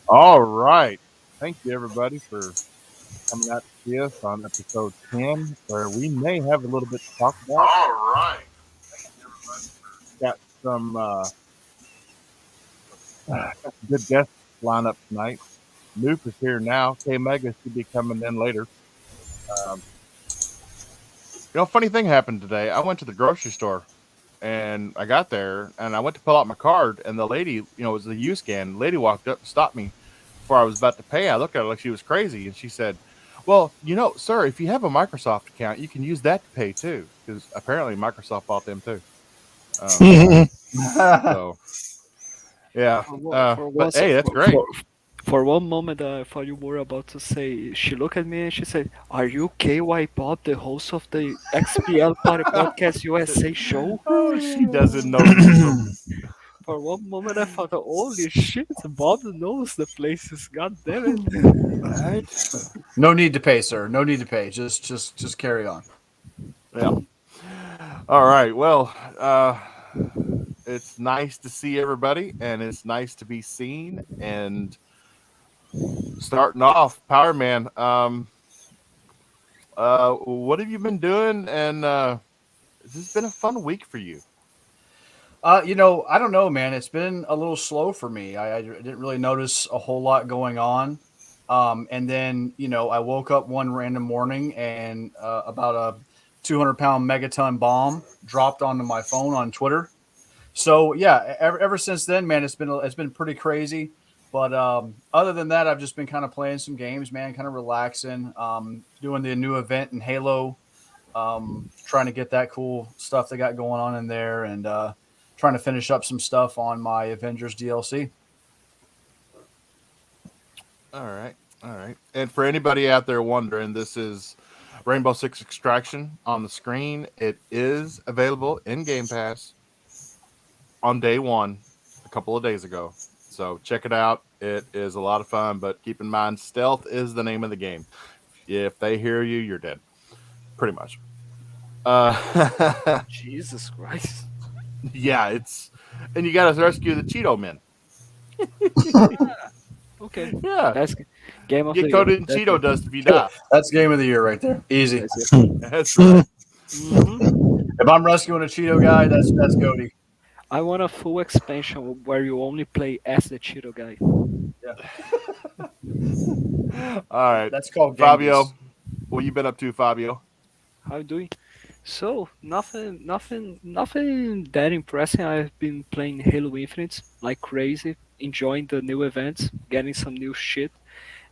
All right. Thank you, everybody, for coming out to see us on episode 10, where we may have a little bit to talk about. All right. Got some, got some good guests lined up tonight. Newf is here now. KMEGA should be coming in later. Um, funny thing happened today. I went to the grocery store and I got there and I went to pull out my card, and the lady, it was the U scan. The lady walked up and stopped me before I was about to pay. I looked at her like she was crazy, and she said, "Well, sir, if you have a Microsoft account, you can use that to pay too, because apparently Microsoft bought them too." So yeah, but hey, that's great. For one moment, I thought you were about to say. She looked at me and she said, "Are you K.Y Bob, the host of the XBL Party Podcast USA show?" Oh, she doesn't know. For one moment, I thought, "Holy shit, Bob knows the places." God damn it! Right. No need to pay, sir. No need to pay. Just carry on. Yeah. All right. Well, it's nice to see everybody, and it's nice to be seen. And starting off, Power Man. What have you been doing? And this has been a fun week for you. I don't know, man. It's been a little slow for me. I didn't really notice a whole lot going on. And then, I woke up one random morning and about a 200-pound megaton bomb dropped onto my phone on Twitter. So yeah, ever since then, man, it's been pretty crazy. But other than that, I've just been kind of playing some games, man, kind of relaxing, doing the new event in Halo, trying to get that cool stuff they got going on in there, and trying to finish up some stuff on my Avengers DLC. All right. All right. And for anybody out there wondering, this is Rainbow Six Extraction on the screen. It is available in Game Pass on day one, a couple of days ago. So check it out. It is a lot of fun, but keep in mind, stealth is the name of the game. If they hear you, you're dead. Pretty much. Jesus Christ! Yeah, and you got to rescue the Cheeto men. Okay, Yeah, that's game of get the coated year. in Cheeto dust if you die. That's game of the year right there. Easy. That's it. That's right. If I'm rescuing a Cheeto guy, that's Goaty. I want a full expansion where you only play as the Cheeto guy. All right, That's called Fabio. Genghis. What you been up to, Fabio? How you doing? So nothing that impressive. I've been playing Halo Infinite like crazy, enjoying the new events, getting some new shit,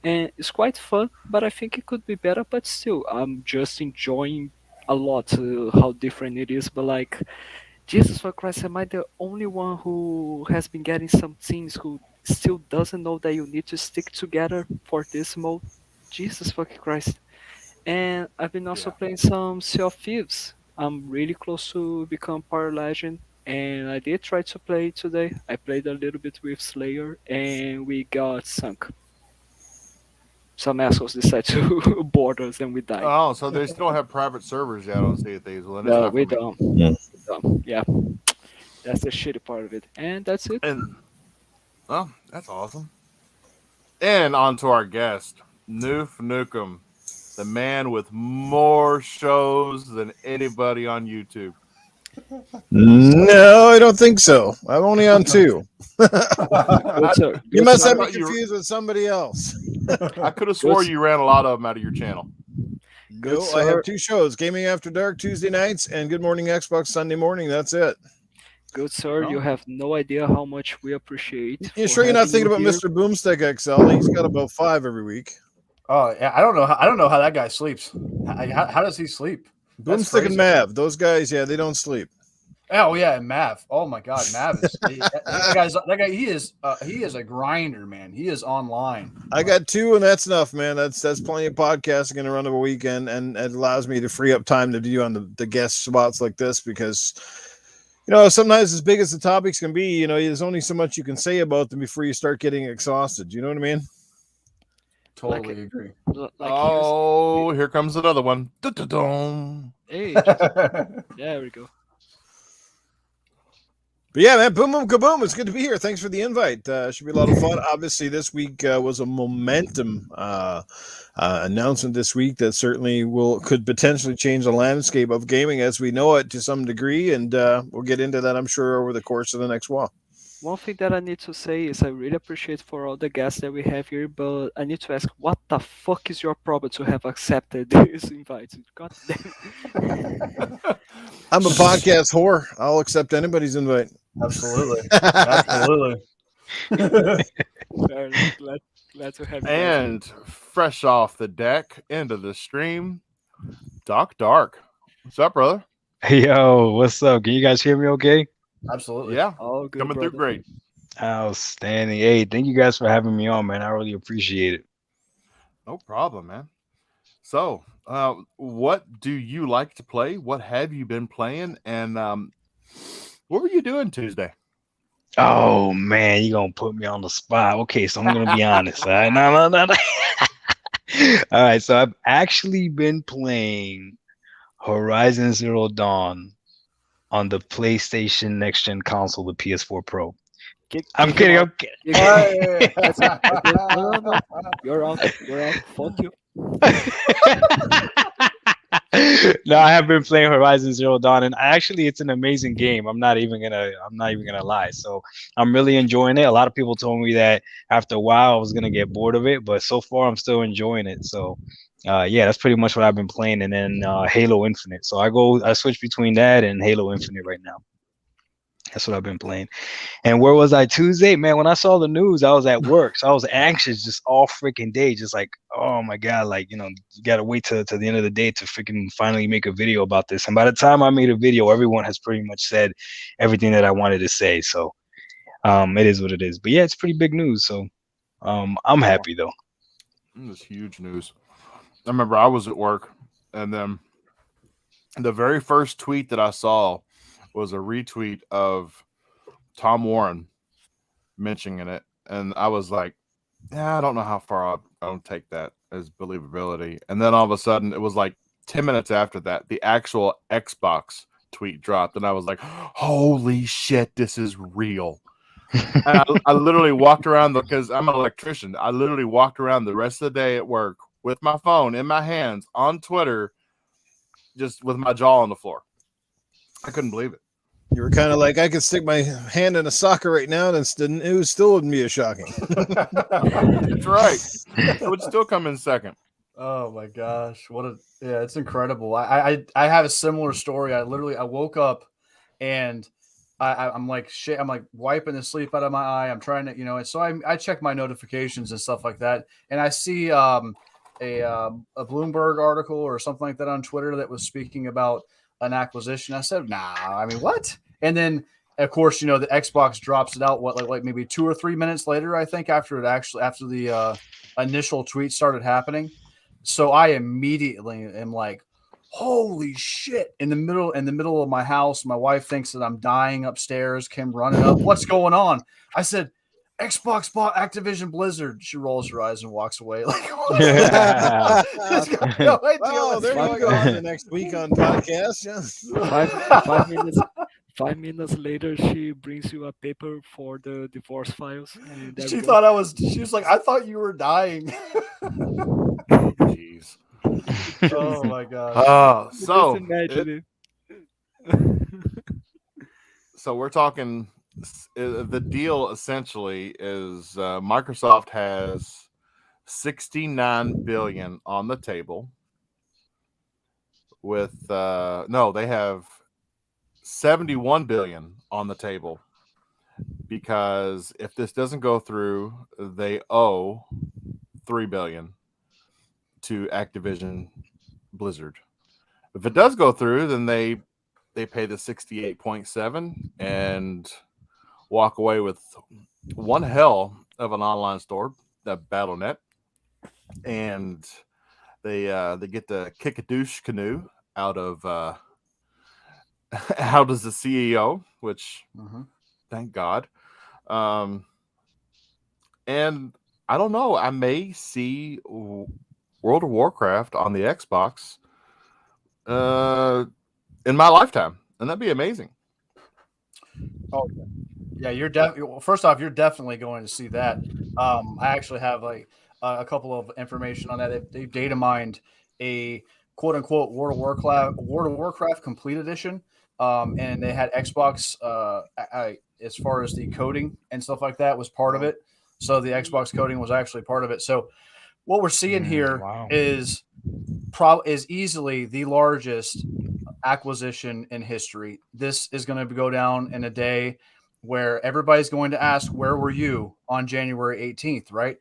and it's quite fun. But I think it could be better. But still, I'm just enjoying a lot how different it is. But like, Jesus for Christ, am I the only one who has been getting some teams who still doesn't know that you need to stick together for this mode? Jesus fucking Christ. And I've been also Yeah. playing some Sea of Thieves. I'm really close to become Power Legend, and I did try to play today. I played a little bit with Slayer, and we got sunk. Some assholes decided to board us, and we died. Oh, so they still have private servers yet on Sea of Thieves. Well, then it's No, not we for me. don't. Yeah. We don't. Yeah, that's the shitty part of it, and that's it. And well, that's awesome. And on to our guest, Newf Nukem, the man with more shows than anybody on YouTube. No, I don't think so. I'm only on 2. Good sir. You Good must sir. have me thought you were- confused with somebody else. I could have swore you ran a lot of them out of your channel. Good No, I have sir. 2 shows: Gaming After Dark Tuesday nights and Good Morning Xbox Sunday morning. That's it. Good sir. You have no idea how much we appreciate. You for sure you're not having thinking you about here. Mr. Boomstick XL? He's got about 5 every week. Oh yeah, I don't know how that guy sleeps. How does he sleep? That's Boomstick and crazy. Mav, those guys, yeah, they don't sleep. Oh yeah, and Mav. Oh my God, Mav is that guy. He is a grinder, man. He is online. I got 2, and that's enough, man. That's plenty of podcasting in a run of a weekend, and it allows me to free up time to do on the guest spots like this, because sometimes as big as the topics can be, there's only so much you can say about them before you start getting exhausted. You know what I mean? Totally agree. Oh, here comes another one. Dun-dun-dun. Hey, there we go. But yeah, man, boom, boom, kaboom. It's good to be here. Thanks for the invite. Should be a lot of fun. Obviously, this week was a momentum announcement this week that certainly could potentially change the landscape of gaming as we know it to some degree. And we'll get into that, I'm sure, over the course of the next while. One thing that I need to say is I really appreciate for all the guests that we have here, but I need to ask, what the fuck is your problem to have accepted this invite? God damn it. I'm a podcast whore. I'll accept anybody's invite. Absolutely. Absolutely. Fair enough. Glad to have you guys. And fresh off the deck into the stream, Doc Dark. What's up, brother? Yo, what's up? Can you guys hear me okay? Absolutely. Yeah, All good, coming through brother. great. Outstanding. Hey, thank you guys for having me on, man. I really appreciate it. No problem, man. So, what do you like to play? What have you been playing? And what were you doing Tuesday? Oh man, you're gonna put me on the spot. Okay, so I'm gonna be honest. All right, no. All right, so I've actually been playing Horizon Zero Dawn on the PlayStation Next Gen console, the PS4 Pro. I'm kidding. I'm kidding. No. You're out. Fuck you. No, I have been playing Horizon Zero Dawn, and actually, it's an amazing game. I'm not even gonna lie. So I'm really enjoying it. A lot of people told me that after a while I was gonna get bored of it, but so far I'm still enjoying it. So yeah, that's pretty much what I've been playing. And then Halo Infinite. So I switch between that and Halo Infinite right now. That's what I've been playing. And where was I Tuesday? Man, when I saw the news, I was at work. So I was anxious just all freaking day. Just like, oh my God, like, you got to wait to the end of the day to freaking finally make a video about this. And by the time I made a video, everyone has pretty much said everything that I wanted to say. So it is what it is. But yeah, it's pretty big news. So I'm happy though. This huge news. I remember I was at work, and then the very first tweet that I saw was a retweet of Tom Warren mentioning it, and I was like, yeah, I don't know how far I'll take that as believability. And then all of a sudden, it was like 10 minutes after that, the actual Xbox tweet dropped, and I was like, holy shit, this is real. And I literally walked around because I'm an electrician. I literally walked around the rest of the day at work with my phone in my hands on Twitter, just with my jaw on the floor. I couldn't believe it. You were kind of like, I could stick my hand in a socket right now, and it was still wouldn't be as shocking. That's right. It would still come in second. Oh my gosh, it's incredible. I have a similar story. I woke up and I'm like shit. I'm like wiping the sleep out of my eye. I'm trying to, and so I check my notifications and stuff like that, and I see a Bloomberg article or something like that on Twitter that was speaking about an acquisition. I said, nah, I mean, what? And then of course, the Xbox drops it out like maybe 2 or 3 minutes later, I think, after the initial tweet started happening. So I immediately am like, holy shit, in the middle of my house. My wife thinks that I'm dying upstairs, came running up. What's going on? I said, Xbox bought Activision Blizzard. She rolls her eyes and walks away. Like, Yeah. no idea. Oh, there you go. On the next week on podcast. Yeah. 5 minutes later, she brings you a paper for the divorce files. And she was like, I thought you were dying. Jeez. Oh my gosh. So just imagine so we're talking. The deal essentially is Microsoft has $69 billion on the table. With they have $71 billion on the table, because if this doesn't go through, they owe $3 billion to Activision Blizzard. If it does go through, then they pay the 68.7 and walk away with one hell of an online store, that Battle.net, and they get to kick a douche canoe out of out as the CEO, which thank God. And I don't know, I may see World of Warcraft on the Xbox in my lifetime, and that'd be amazing. Oh, yeah, you're definitely. Well, first off, you're definitely going to see that. I actually have like a couple of information on that. They've data mined a quote unquote World of Warcraft Complete Edition, and they had Xbox. As far as the coding and stuff like that was part of it. So the Xbox coding was actually part of it. So what we're seeing here Wow. is easily the largest acquisition in history. This is going to go down in a day where everybody's going to ask, "Where were you on January 18th?" Right?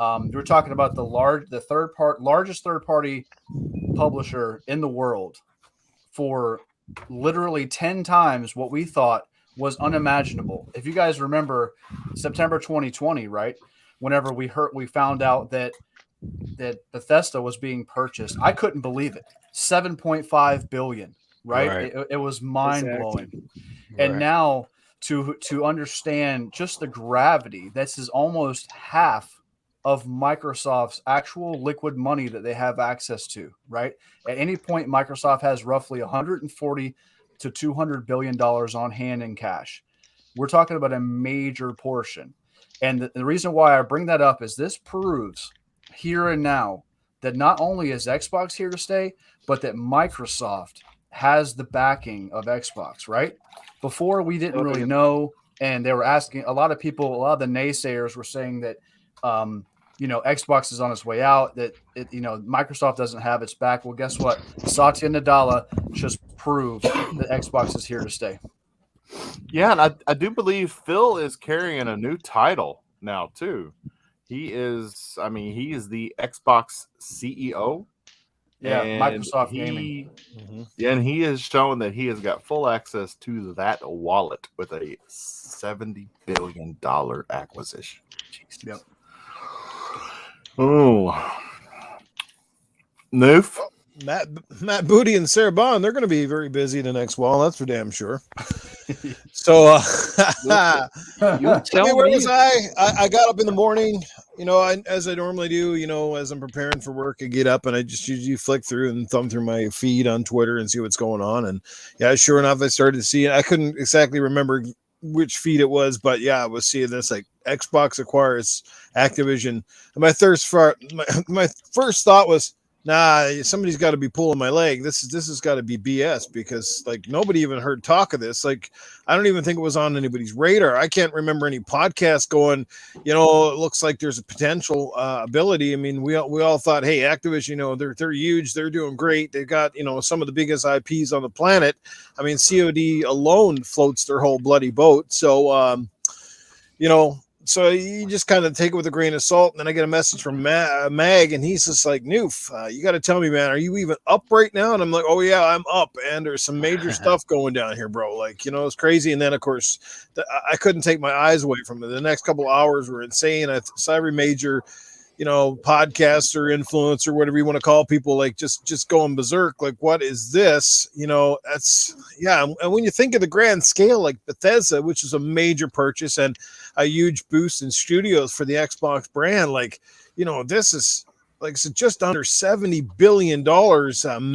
We're talking about largest third party publisher in the world for literally 10 times what we thought was unimaginable. If you guys remember September 2020, right? Whenever we found out that Bethesda was being purchased, I couldn't believe it. 7.5 billion, right? Right. It was mind blowing. Exactly. And now to understand just the gravity, this is almost half of Microsoft's actual liquid money that they have access to, right? At any point, Microsoft has roughly 140 to 200 billion dollars on hand in cash. We're talking about a major portion. And the reason why I bring that up is this proves here and now that not only is Xbox here to stay, but that Microsoft has the backing of Xbox, right? Before we didn't really know, and they were asking a lot of people, a lot of the naysayers were saying that Xbox is on its way out, that Microsoft doesn't have its back. Well, guess what? Satya Nadella just proved that Xbox is here to stay. Yeah, and I do believe Phil is carrying a new title now too. He is the Xbox CEO. Yeah, and Microsoft he, Gaming. And he has shown that he has got full access to that wallet with a $70 billion acquisition. Jesus. Yep. Oh, Newf. Matt Booty and Sarah Bond, they're going to be very busy the next while. That's for damn sure. So, You tell where me. was I got up in the morning, as I normally do, as I'm preparing for work, I get up and I just usually flick through and thumb through my feed on Twitter and see what's going on. And yeah, sure enough, I started to see it. I couldn't exactly remember which feed it was, but yeah, I was seeing this like Xbox acquires Activision. And my first thought was, nah, somebody's got to be pulling my leg. This has got to be BS, because like nobody even heard talk of this. Like, I don't even think it was on anybody's radar. I can't remember any podcast going, it looks like there's a potential ability. I mean, we all thought, hey, Activision, they're huge, they're doing great. They've got, some of the biggest IPs on the planet. I mean, COD alone floats their whole bloody boat. So, so you just kind of take it with a grain of salt. And then I get a message from Mag, and he's just like, Newf, you got to tell me, man, are you even up right now? And I'm like, oh, yeah, I'm up. And there's some major stuff going down here, bro. Like, it's crazy. And then, of course, I couldn't take my eyes away from it. The next couple of hours were insane. I saw every major podcaster, influencer, whatever you want to call people, like just going berserk. Like, what is this? That's, yeah. And when you think of the grand scale, like Bethesda, which is a major purchase and a huge boost in studios for the Xbox brand, like, this is, like I said, just under $70 billion,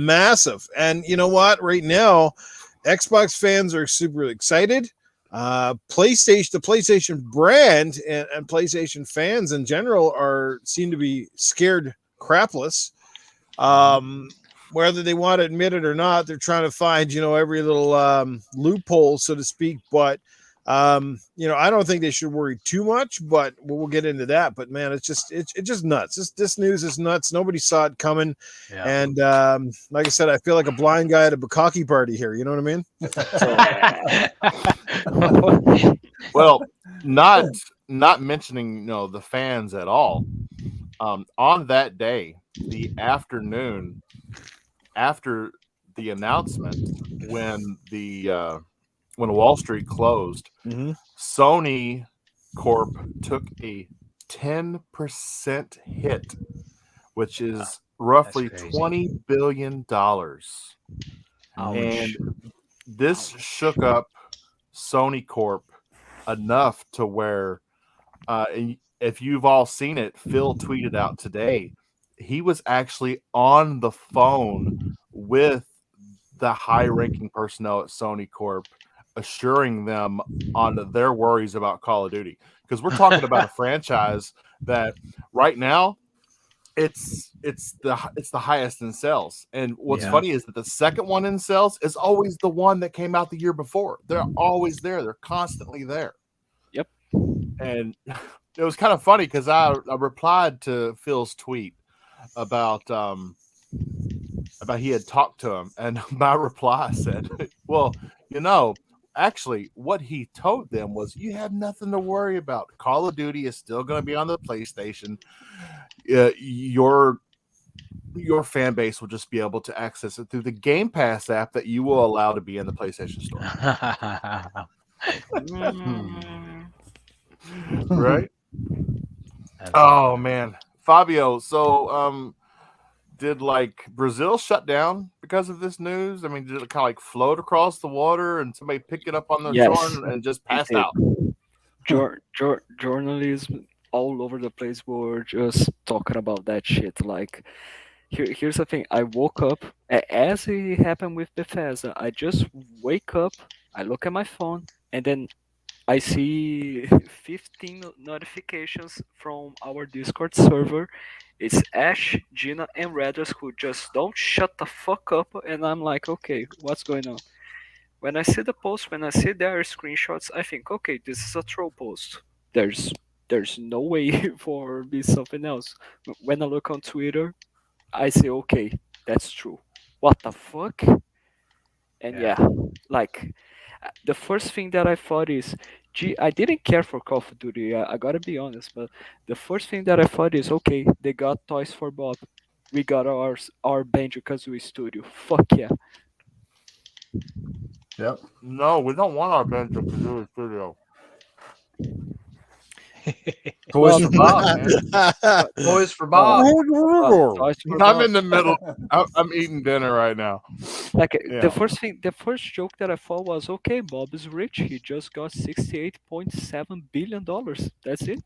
massive. And you know what? Right now, Xbox fans are super excited. The PlayStation brand and PlayStation fans in general seem to be scared crapless. Whether they want to admit it or not, they're trying to find, every little loophole, so to speak. But I don't think they should worry too much, but we'll get into that. But man, it's just nuts. This news is nuts. Nobody saw it coming. Yeah. And like I said, I feel like a blind guy at a bukkake party here. You know what I mean? Well, not mentioning the fans at all. On that day, the afternoon after the announcement, when Wall Street closed, Sony Corp took a 10% hit, which is roughly $20 billion. And this shook up Sony Corp enough to where, if you've all seen it, Phil tweeted out today, he was actually on the phone with the high-ranking personnel at Sony Corp assuring them on their worries about Call of Duty, because we're talking about a franchise that right now it's the highest in sales. And what's funny is that the second one in sales is always the one that came out the year before. They're always there. They're constantly there. Yep. And it was kind of funny because I replied to Phil's tweet about he had talked to him, and my reply said, well, actually what he told them was, you have nothing to worry about. Call of Duty is still going to be on the PlayStation. Your fan base will just be able to access it through the Game Pass app that you will allow to be in the PlayStation Store. Right? Oh man, Fabio. So, did like Brazil shut down because of this news? I mean, did it kind of like float across the water and somebody pick it up on their shore and just passed out? Journalism all over the place were just talking about that shit. Like, here's the thing. I woke up, as it happened with Bethesda, I just wake up, I look at my phone, and then I see 15 notifications from our Discord server. It's Ash, Gina, and Redus who just don't shut the fuck up, and I'm like, okay, what's going on? When I see the post, when I see their screenshots, I think, okay, this is a troll post. There's no way for be something else. When I look on Twitter, I say, okay, that's true. What the fuck? And like, the first thing that I thought is, gee, I didn't care for Call of Duty. I gotta be honest, but the first thing that I thought is, okay, they got Toys for Bob. We got our Banjo-Kazooie studio. Fuck yeah. Yep. No, we don't want our Banjo-Kazooie studio. Toys for Bob, man. Toys for Bob. I'm in the middle. I'm eating dinner right now. Like, the first joke that I thought was, okay, Bob is rich. He just got $68.7 billion. That's it.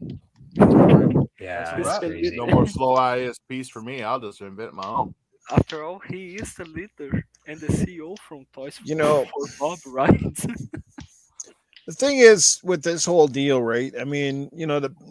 Yeah, That's that's right. crazy. No more slow ISPs for me. I'll just invent my own. After all, he is the leader and the CEO from Toys You for Bob, right? The thing is with this whole deal, right? I mean,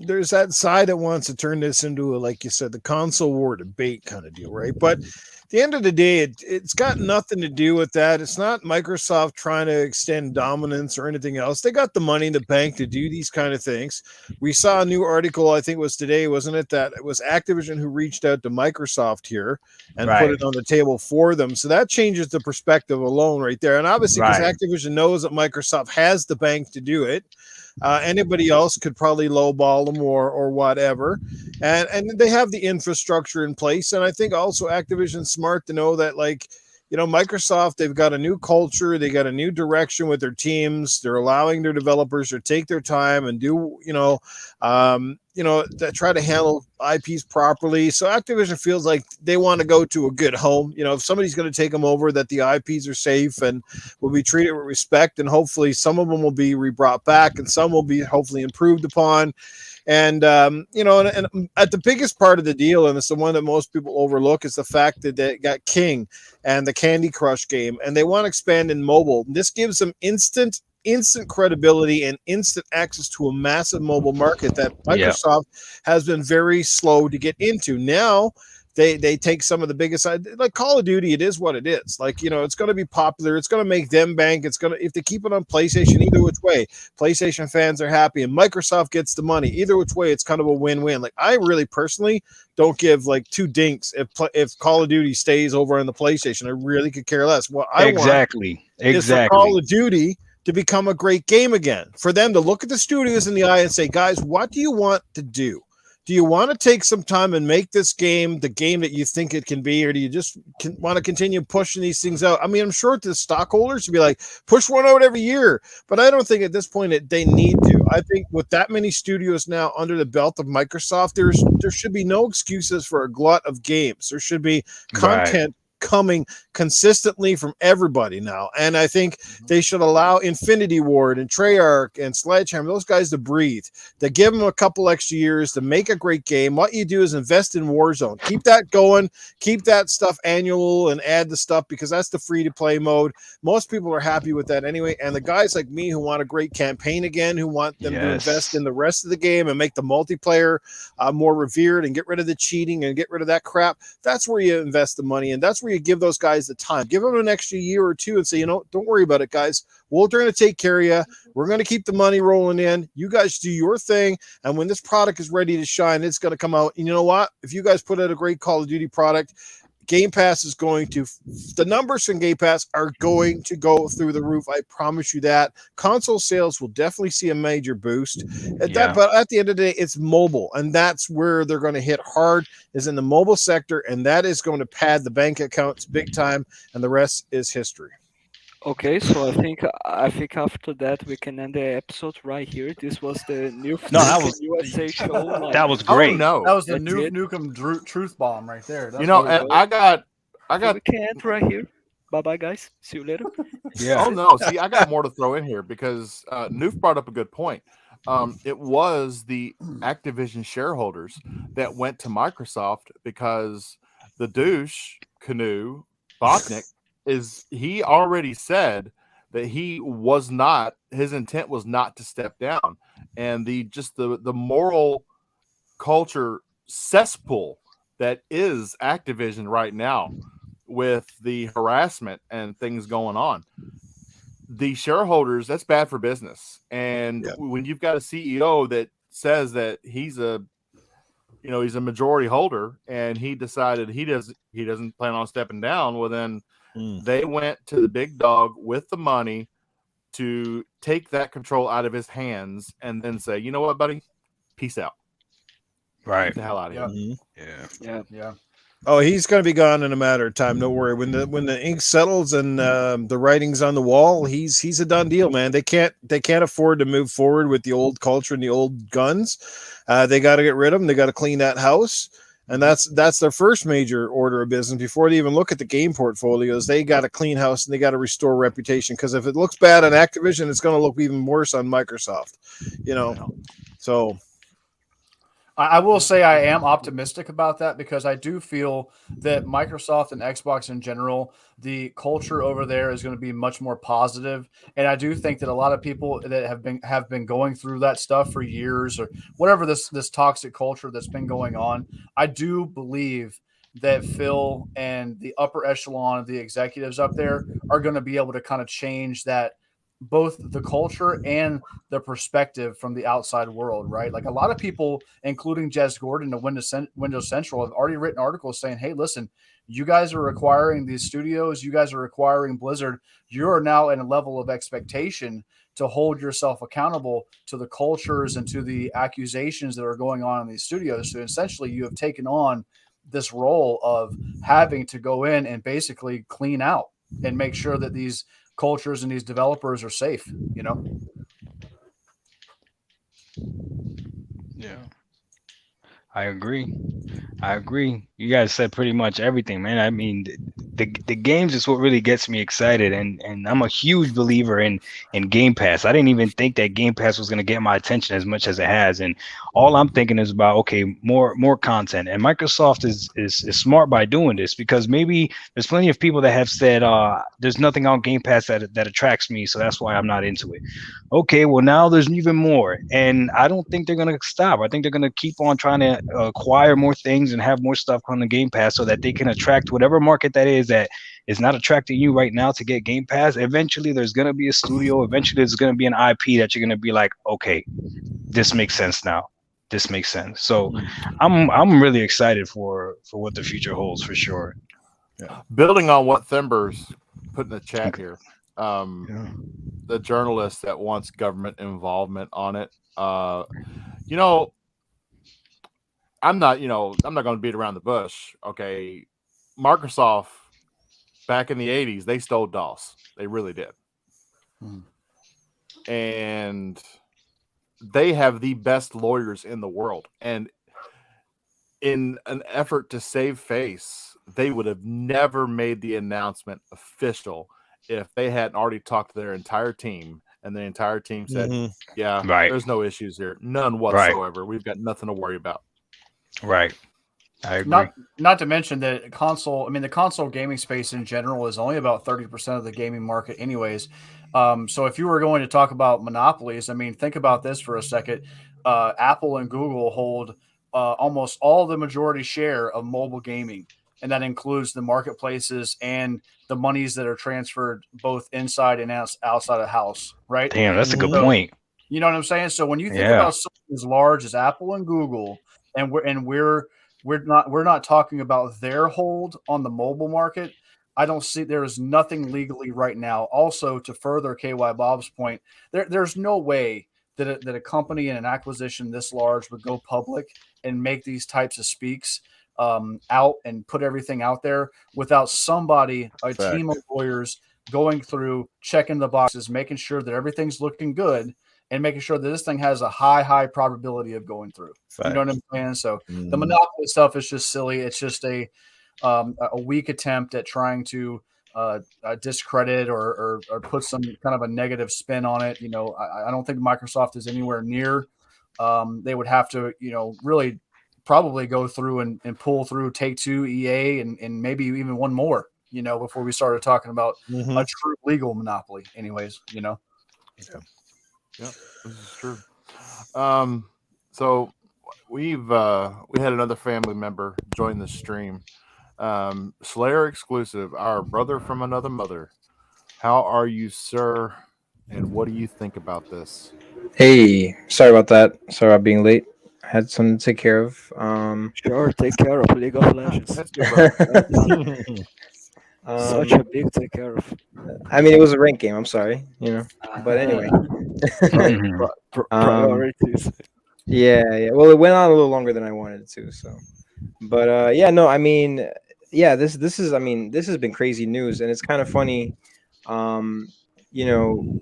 there's that side that wants to turn this into a, like you said, the console war debate kind of deal, right? But at the end of the day, it's got nothing to do with that. It's not Microsoft trying to extend dominance or anything else. They got the money in the bank to do these kind of things. We saw a new article, I think it was today, wasn't it? That it was Activision who reached out to Microsoft here and put it on the table for them. So that changes the perspective alone right there. And obviously, because Activision knows that Microsoft has the bank to do it. Anybody else could probably lowball them or whatever, and they have the infrastructure in place. And I think also Activision's smart to know that, like, Microsoft, they've got a new culture, they got a new direction with their teams. They're allowing their developers to take their time and do, try to handle IPs properly. So Activision feels like they want to go to a good home. If somebody's going to take them over, that the IPs are safe and will be treated with respect. And hopefully some of them will be brought back and some will be hopefully improved upon. And, and at the biggest part of the deal, and it's the one that most people overlook, is the fact that they got King and the Candy Crush game, and they want to expand in mobile. This gives them instant credibility and instant access to a massive mobile market that Microsoft has been very slow to get into. Now they take some of the biggest, like Call of Duty, it is what it is. Like, it's going to be popular. It's going to make them bank. It's going to, if they keep it on PlayStation, either which way, PlayStation fans are happy and Microsoft gets the money. Either which way, it's kind of a win-win. Like, I really personally don't give like two dinks if Call of Duty stays over on the PlayStation. I really could care less. What I want is for Call of Duty to become a great game again, for them to look at the studios in the eye and say, guys, what do you want to do? Do you want to take some time and make this game the game that you think it can be, or do you just want to continue pushing these things out? I mean, I'm sure to the stockholders to be like, push one out every year, but I don't think at this point they need to. I think with that many studios now under the belt of Microsoft, there should be no excuses for a glut of games. There should be content coming consistently from everybody now. And I think they should allow Infinity Ward and Treyarch and Sledgehammer, those guys, to breathe, to give them a couple extra years to make a great game. What you do is invest in Warzone. Keep that going. Keep that stuff annual and add the stuff, because that's the free-to-play mode. Most people are happy with that anyway. And the guys like me who want a great campaign again, who want them to invest in the rest of the game and make the multiplayer more revered and get rid of the cheating and get rid of that crap, that's where you invest the money, and that's where you give those guys the time. Give them an extra year or two and say, don't worry about it, guys. We're going to take care of you. We're going to keep the money rolling in. You guys do your thing, and when this product is ready to shine, it's going to come out. And you know what? If you guys put out a great Call of Duty product, Game Pass is going to, the numbers from Game Pass are going to go through the roof. I promise you that. Console sales will definitely see a major boost. But at the end of the day, it's mobile, and that's where they're going to hit hard, is in the mobile sector, and that is going to pad the bank accounts big time, and the rest is history. Okay, so I think after that we can end the episode right here. This was the Newf Nukem USA show. That was great. Oh, no. That was the That's Newf it. Nukem truth bomb right there. That's And I got We can end right here. Bye bye, guys. See you later. Yeah. Oh no! See, I got more to throw in here, because Newf brought up a good point. It was the Activision shareholders that went to Microsoft, because the douche Canoe Botnick he already said that his intent was not to step down, and the moral culture cesspool that is Activision right now, with the harassment and things going on, the shareholders, that's bad for business. And when you've got a CEO that says that he's a majority holder, and he decided he doesn't plan on stepping down, well then they went to the big dog with the money to take that control out of his hands, and then say, you know what, buddy, peace out. Right. Get the hell out of here. Yeah. Oh, he's going to be gone in a matter of time. Don't worry. When the ink settles and the writing's on the wall, he's a done deal, man. They can't afford to move forward with the old culture and the old guns. They got to get rid of them. They got to clean that house, and that's their first major order of business before they even look at the game portfolios. They got to clean house, and they got to restore reputation, because if it looks bad on Activision, it's going to look even worse on Microsoft. So. I will say I am optimistic about that, because I do feel that Microsoft and Xbox in general, the culture over there is going to be much more positive. And I do think that a lot of people that have been going through that stuff for years, or whatever this toxic culture that's been going on, I do believe that Phil and the upper echelon of the executives up there are going to be able to kind of change that, both the culture and the perspective from the outside world, right? Like, a lot of people, including Jez Gordon of Windows Central, have already written articles saying, hey, listen, you guys are requiring these studios, you guys are requiring Blizzard, you're now in a level of expectation to hold yourself accountable to the cultures and to the accusations that are going on in these studios. So essentially, you have taken on this role of having to go in and basically clean out and make sure that these cultures and these developers are safe, Yeah. I agree. You guys said pretty much everything, man. I mean, the games is what really gets me excited, and I'm a huge believer in Game Pass. I didn't even think that Game Pass was going to get my attention as much as it has, and all I'm thinking is about, okay, more content. And Microsoft is smart by doing this, because maybe there's plenty of people that have said there's nothing on Game Pass that attracts me, so that's why I'm not into it. Okay, well, now there's even more, and I don't think they're going to stop. I think they're going to keep on trying to acquire more things and have more stuff on the Game Pass, so that they can attract whatever market that is not attracting you right now to get Game Pass. Eventually there's going to be a studio, eventually there's going to be an IP that you're going to be like, okay, this makes sense now. This makes sense. So I'm really excited for what the future holds, for sure. Yeah. Building on what Thimber's put in the chat here, the journalist that wants government involvement on it, I'm not going to beat around the bush. Okay. Microsoft back in the 80s, they stole DOS. They really did. And they have the best lawyers in the world. And in an effort to save face, they would have never made the announcement official if they hadn't already talked to their entire team and the entire team said, Mhm. yeah, Right. there's no issues here. None Right. whatsoever. We've got nothing to worry about. Right. I agree. Not to mention that the console gaming space in general is only about 30% of the gaming market anyways. So if you were going to talk about monopolies, I mean, think about this for a second. Apple and Google hold almost all the majority share of mobile gaming, and that includes the marketplaces and the monies that are transferred both inside and outside of house, right? Damn, that's a good So, point. you know what I'm saying? So when you think Yeah. about something as large as Apple and Google, and we're not talking about their hold on the mobile market. I don't see there is nothing legally right now. Also, to further KY Bob's point, there's no way that a company and an acquisition this large would go public and make these types of speaks out and put everything out there without somebody, a team of lawyers going through, checking the boxes, making sure that everything's looking good, and making sure that this thing has a high probability of going through. You know what I'm saying? So the monopoly stuff is just silly. It's just a weak attempt at trying to discredit or put some kind of a negative spin on it. You know, I don't think Microsoft is anywhere near. They would have to, really probably go through and pull through Take-Two, EA, and maybe even one more, before we started talking about a true legal monopoly. Anyways, Yeah, this is true. So we had another family member join the stream. Slayer exclusive, our brother from another mother. How are you, sir? And what do you think about this? Hey, sorry about that. Sorry about being late. I had something to take care of. Sure, take care of League of Legends. That's good, brother. Such um, a big take care of. I mean, it was a ranked game. I'm sorry, But anyway, Priorities. yeah. Well, it went on a little longer than I wanted it to. So, but yeah, no. I mean, yeah. This is. I mean, this has been crazy news, and it's kind of funny. Um, you know,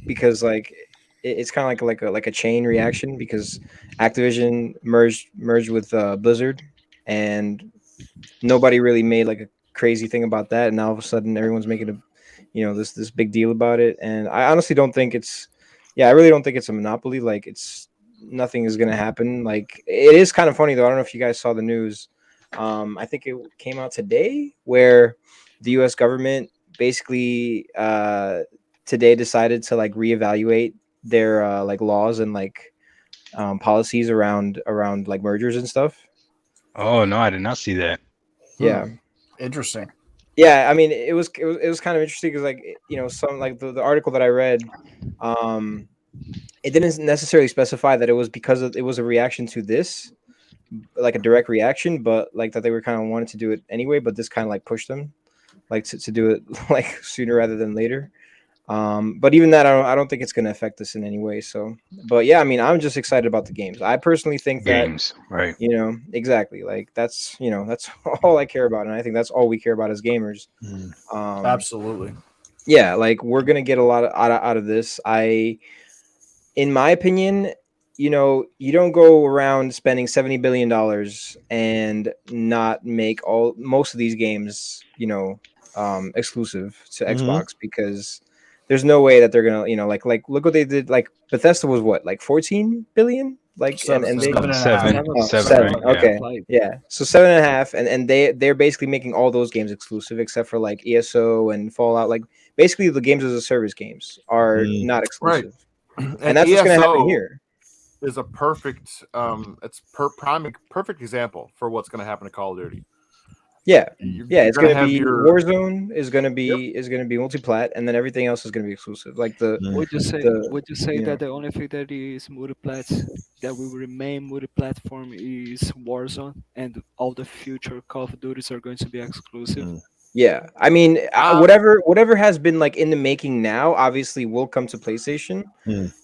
because like it's kind of like a chain reaction because Activision merged with Blizzard, and nobody really made like a crazy thing about that, and now all of a sudden everyone's making this big deal about it. And I honestly don't think I really don't think it's a monopoly. Like it's nothing is gonna happen. Like it is kind of funny though. I don't know if you guys saw the news. I think it came out today where the U.S. government basically today decided to like reevaluate their like laws and like policies around like mergers and stuff. Oh no, I did not see that. Yeah. interesting. Yeah, I mean, it was kind of interesting because like some like the article that I read, it didn't necessarily specify that it was because it was a reaction to this, like a direct reaction, but like that they were kind of wanted to do it anyway, but this kind of like pushed them like to do it like sooner rather than later. But even that, I don't think it's going to affect us in any way. So, but yeah, I mean, I'm just excited about the games. I personally think that Games, right? exactly like that's all I care about, and I think that's all we care about as gamers. Absolutely. Yeah, like we're gonna get a lot out of this. In my opinion, you don't go around spending $70 billion and not make most of these games, exclusive to Xbox because there's no way that they're gonna, like look what they did. Like Bethesda was what, like 14 billion, like and they Seven and a half. Seven, oh, seven, right? Yeah. okay, yeah. So 7.5, and they're basically making all those games exclusive except for like ESO and Fallout. Like basically, the games as a service games are not Right. exclusive, and that's what's gonna happen here. Is a perfect perfect example for what's going to happen to Call of Duty. Yeah, You're it's gonna gonna have be your Warzone is gonna be multi-plat, and then everything else is gonna be exclusive. Like Would you say the would you say you know that the only thing that is multiplat that will remain multi-platform is Warzone and all the future Call of Duties are going to be exclusive? Yeah, I mean, Um, whatever has been like in the making now, obviously will come to PlayStation.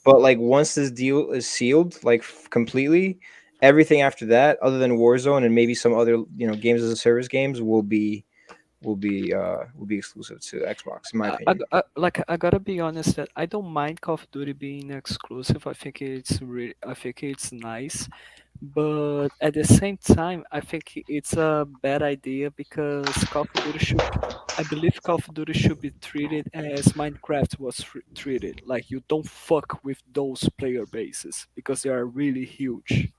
But like once this deal is sealed, like completely, everything after that, other than Warzone and maybe some other games as a service games, will be exclusive to Xbox, in my opinion. I gotta be honest that I don't mind Call of Duty being exclusive. I think it's nice, But at the same time, I think it's a bad idea because Call of Duty should, I believe Call of Duty should be treated as Minecraft was treated. Like you don't fuck with those player bases because they are really huge.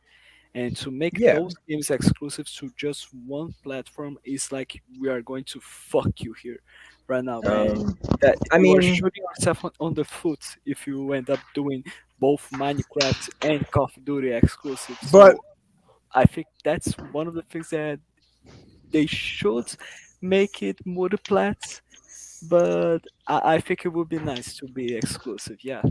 And to make Yeah. those games exclusive to just one platform is like we are going to fuck you here right now, man. That I you are mean, shooting yourself on the foot if you end up doing both Minecraft and Call of Duty exclusive. But So I think that's one of the things that they should make it multiplats, but I think it would be nice to be exclusive. Yeah.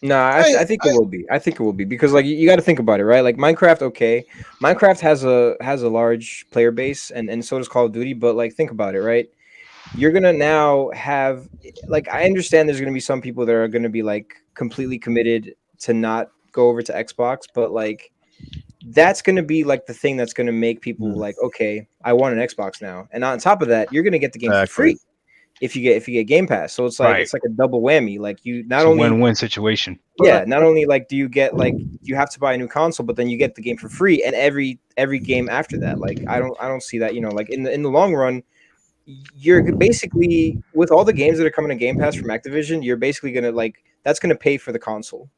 no, I, I think it will be. I think it will be because like you got to think about it, right? Like Minecraft, okay, Minecraft has a large player base, and so does Call of Duty. But like, think about it, right? You're gonna now have like I understand there's gonna be some people that are gonna be like completely committed to not go over to Xbox, but like that's gonna be like the thing that's gonna make people like, okay, I want an Xbox now. And on top of that, you're gonna get the game for exactly. free if you get Game Pass. So Right. it's like a double whammy. Like you not It's a only win-win situation. But yeah, like, not only like do you get like you have to buy a new console, but then you get the game for free and every game after that. Like I don't see that, like in the long run, you're basically with all the games that are coming to Game Pass from Activision, you're basically gonna like that's gonna pay for the console.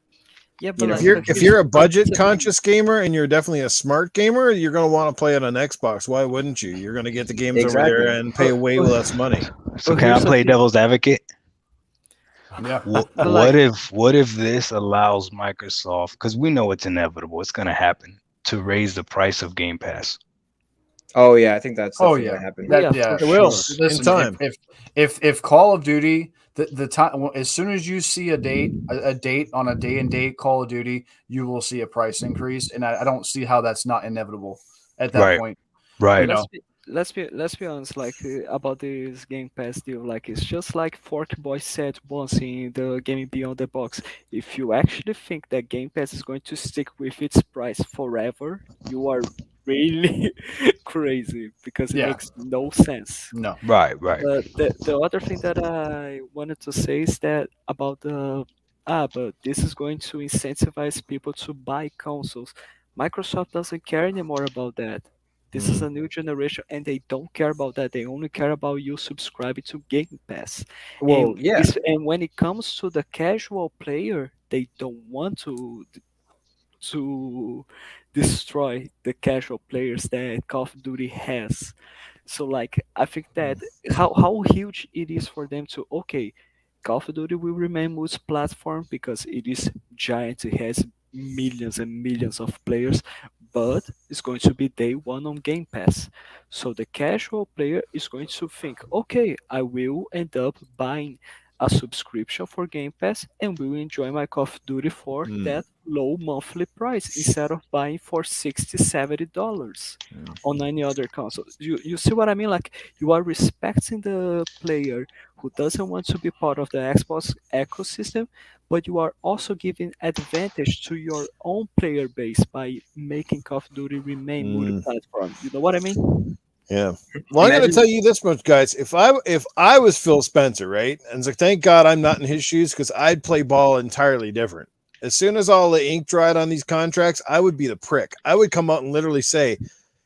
yeah, You but know, If like, you're but if here's you're a but here's budget the thing. conscious gamer and you're definitely a smart gamer, you're gonna want to play it on Xbox. Why wouldn't you? You're gonna get the games over exactly. there and pay way But, less money. So but can I here's the play thing. devil's advocate? Yeah. What, But what like, if this allows Microsoft, because we know it's inevitable, it's going to happen, to raise the price of Game Pass? Oh yeah, I think that's Oh definitely yeah, gonna happen. yeah, yeah. for It will sure. in Listen, time. if Call of Duty, the time as soon as you see a date on a day and date Call of Duty, you will see a price increase, and I don't see how that's not inevitable at that Right, point. But right. let's be honest, like about this Game Pass deal. Like it's just like Fork Boy said once in the Gaming Beyond the Box. If you actually think that Game Pass is going to stick with its price forever, you are really crazy because it Yeah, makes no sense. no, Right, right. The other thing that I wanted to say is that about the but this is going to incentivize people to buy consoles. Microsoft doesn't care anymore about that. This is a new generation and they don't care about that. They only care about you subscribing to Game Pass. Well, yeah, And when it comes to the casual player, they don't want to destroy the casual players that Call of Duty has. So like I think that how huge it is for them to okay, Call of Duty will remain multi-platform because it is giant. It has millions and millions of players, but it's going to be day one on Game Pass. So the casual player is going to think, okay, I will end up buying a subscription for Game Pass and will enjoy my Call of Duty for that low monthly price instead of buying for $60-$70 on any other console. You see what I mean? Like you are respecting the player who doesn't want to be part of the Xbox ecosystem, but you are also giving advantage to your own player base by making Call of Duty remain multi-platform. You know what I mean? Yeah. Well, I'm going to imagine. tell you this much, guys. If I was Phil Spencer, right, and it's like, thank God I'm not in his shoes because I'd play ball entirely different. As soon as all the ink dried on these contracts, I would be the prick. I would come out and literally say,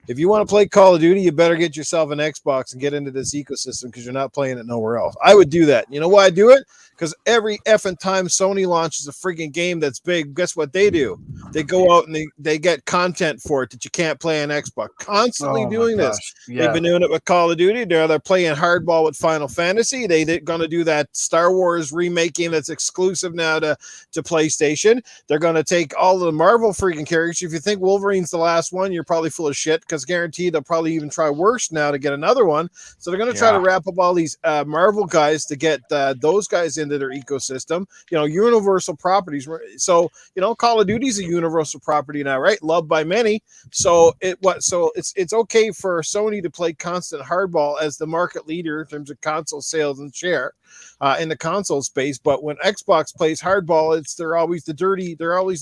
if you want to play Call of Duty, you better get yourself an Xbox and get into this ecosystem because you're not playing it nowhere else. I would do that. You know why I do it? Because every effing time Sony launches a freaking game that's big, guess what they do? They go out and they get content for it that you can't play on Xbox. Constantly oh my doing this. gosh, They've yeah, been doing it with Call of Duty. They're playing hardball with Final Fantasy. They're going to do that Star Wars remaking that's exclusive now to PlayStation. They're going to take all the Marvel freaking characters. If you think Wolverine's the last one, you're probably full of shit because guaranteed they'll probably even try worse now to get another one. So they're going to try to wrap up all these Marvel guys to get those guys into their ecosystem. Universal properties. So Call of Duty's a universal property now, right? Loved by many. So it's okay for Sony to play constant hardball as the market leader in terms of console sales and share in the console space. But when Xbox plays hardball, they're always the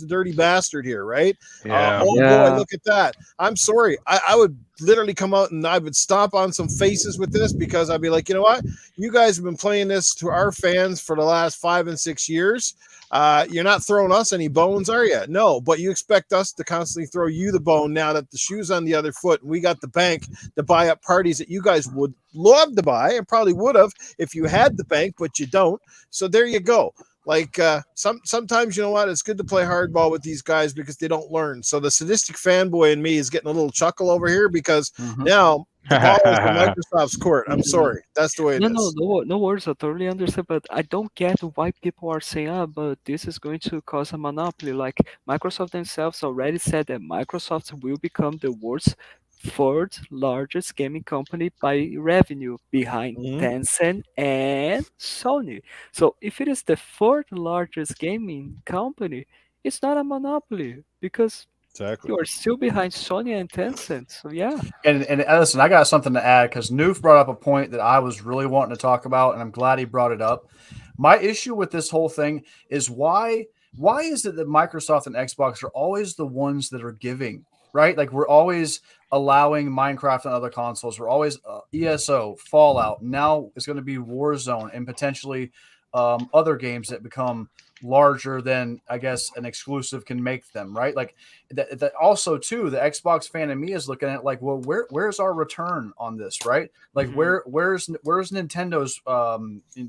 dirty bastard here, right? Yeah. Boy, look at that. I'm sorry. I would literally come out and I would stomp on some faces with this, because I'd be like, you know what? You guys have been playing this to our fans for the last 5 and 6 years. You're not throwing us any bones, are you? No, but you expect us to constantly throw you the bone now that the shoe's on the other foot and we got the bank to buy up parties that you guys would love to buy and probably would have if you had the bank, but you don't. So there you go. Like sometimes, you know what, it's good to play hardball with these guys because they don't learn. So the sadistic fanboy in me is getting a little chuckle over here because now the ball is in Microsoft's court. I'm sorry, that's the way it No, is. no worries. I totally understand, but I don't get why people are saying, but this is going to cause a monopoly. Like Microsoft themselves already said that Microsoft will become the world's third largest gaming company by revenue behind Mhm. Tencent and Sony. So if it is the fourth largest gaming company, it's not a monopoly because Exactly. you are still behind Sony and Tencent. So yeah. And listen, I got something to add because Newf brought up a point that I was really wanting to talk about, and I'm glad he brought it up. My issue with this whole thing is why is it that Microsoft and Xbox are always the ones that are giving, right? Like we're always allowing Minecraft on other consoles. We're always ESO, Fallout. Now it's going to be Warzone and potentially other games that become larger than I guess an exclusive can make them, right? Like that also too, the Xbox fan in me is looking at like, well, where's our return on this, right? Like where's Nintendo's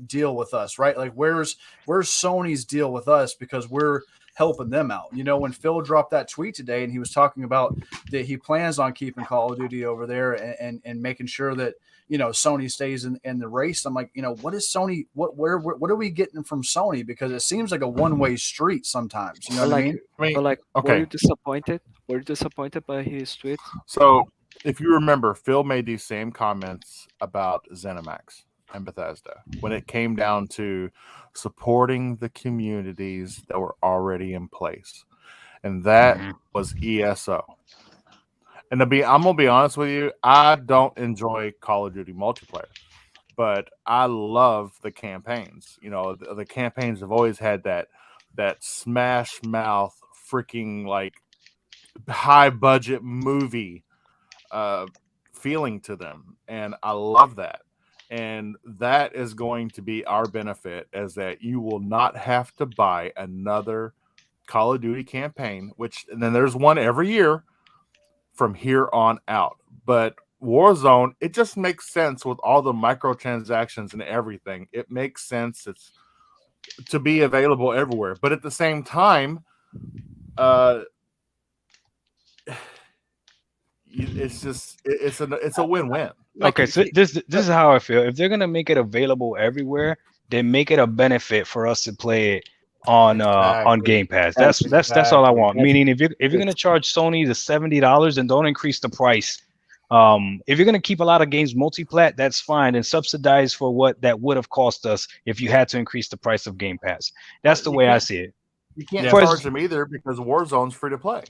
deal with us, right? Like where's Sony's deal with us because we're helping them out. You know, when Phil dropped that tweet today and he was talking about that he plans on keeping Call of Duty over there and making sure that, you know, Sony stays in the race. I'm like, you know, what is Sony? What are we getting from Sony? Because it seems like a one-way street sometimes. You know But what I like, mean? but like, were okay. you disappointed? Were you disappointed by his tweet? So if you remember, Phil made these same comments about ZeniMax and Bethesda when it came down to supporting the communities that were already in place. And that was ESO. And I'm gonna be honest with you, I don't enjoy Call of Duty multiplayer, but I love the campaigns. You know, the campaigns have always had that smash mouth freaking like high budget movie feeling to them, and I love that. And that is going to be our benefit, is that you will not have to buy another Call of Duty campaign, which and then there's one every year from here on out. But Warzone, it just makes sense with all the microtransactions and everything. It makes sense. It's to be available everywhere. But at the same time, it's a win-win. Okay, so this is how I feel. If they're gonna make it available everywhere, then make it a benefit for us to play it on Game Pass. That's all I want. Meaning, if you're gonna charge Sony the $70, then don't increase the price. If you're gonna keep a lot of games multi-plat, that's fine, and subsidize for what that would have cost us if you had to increase the price of Game Pass. That's the way I see it. You can't charge them either because Warzone's free to play.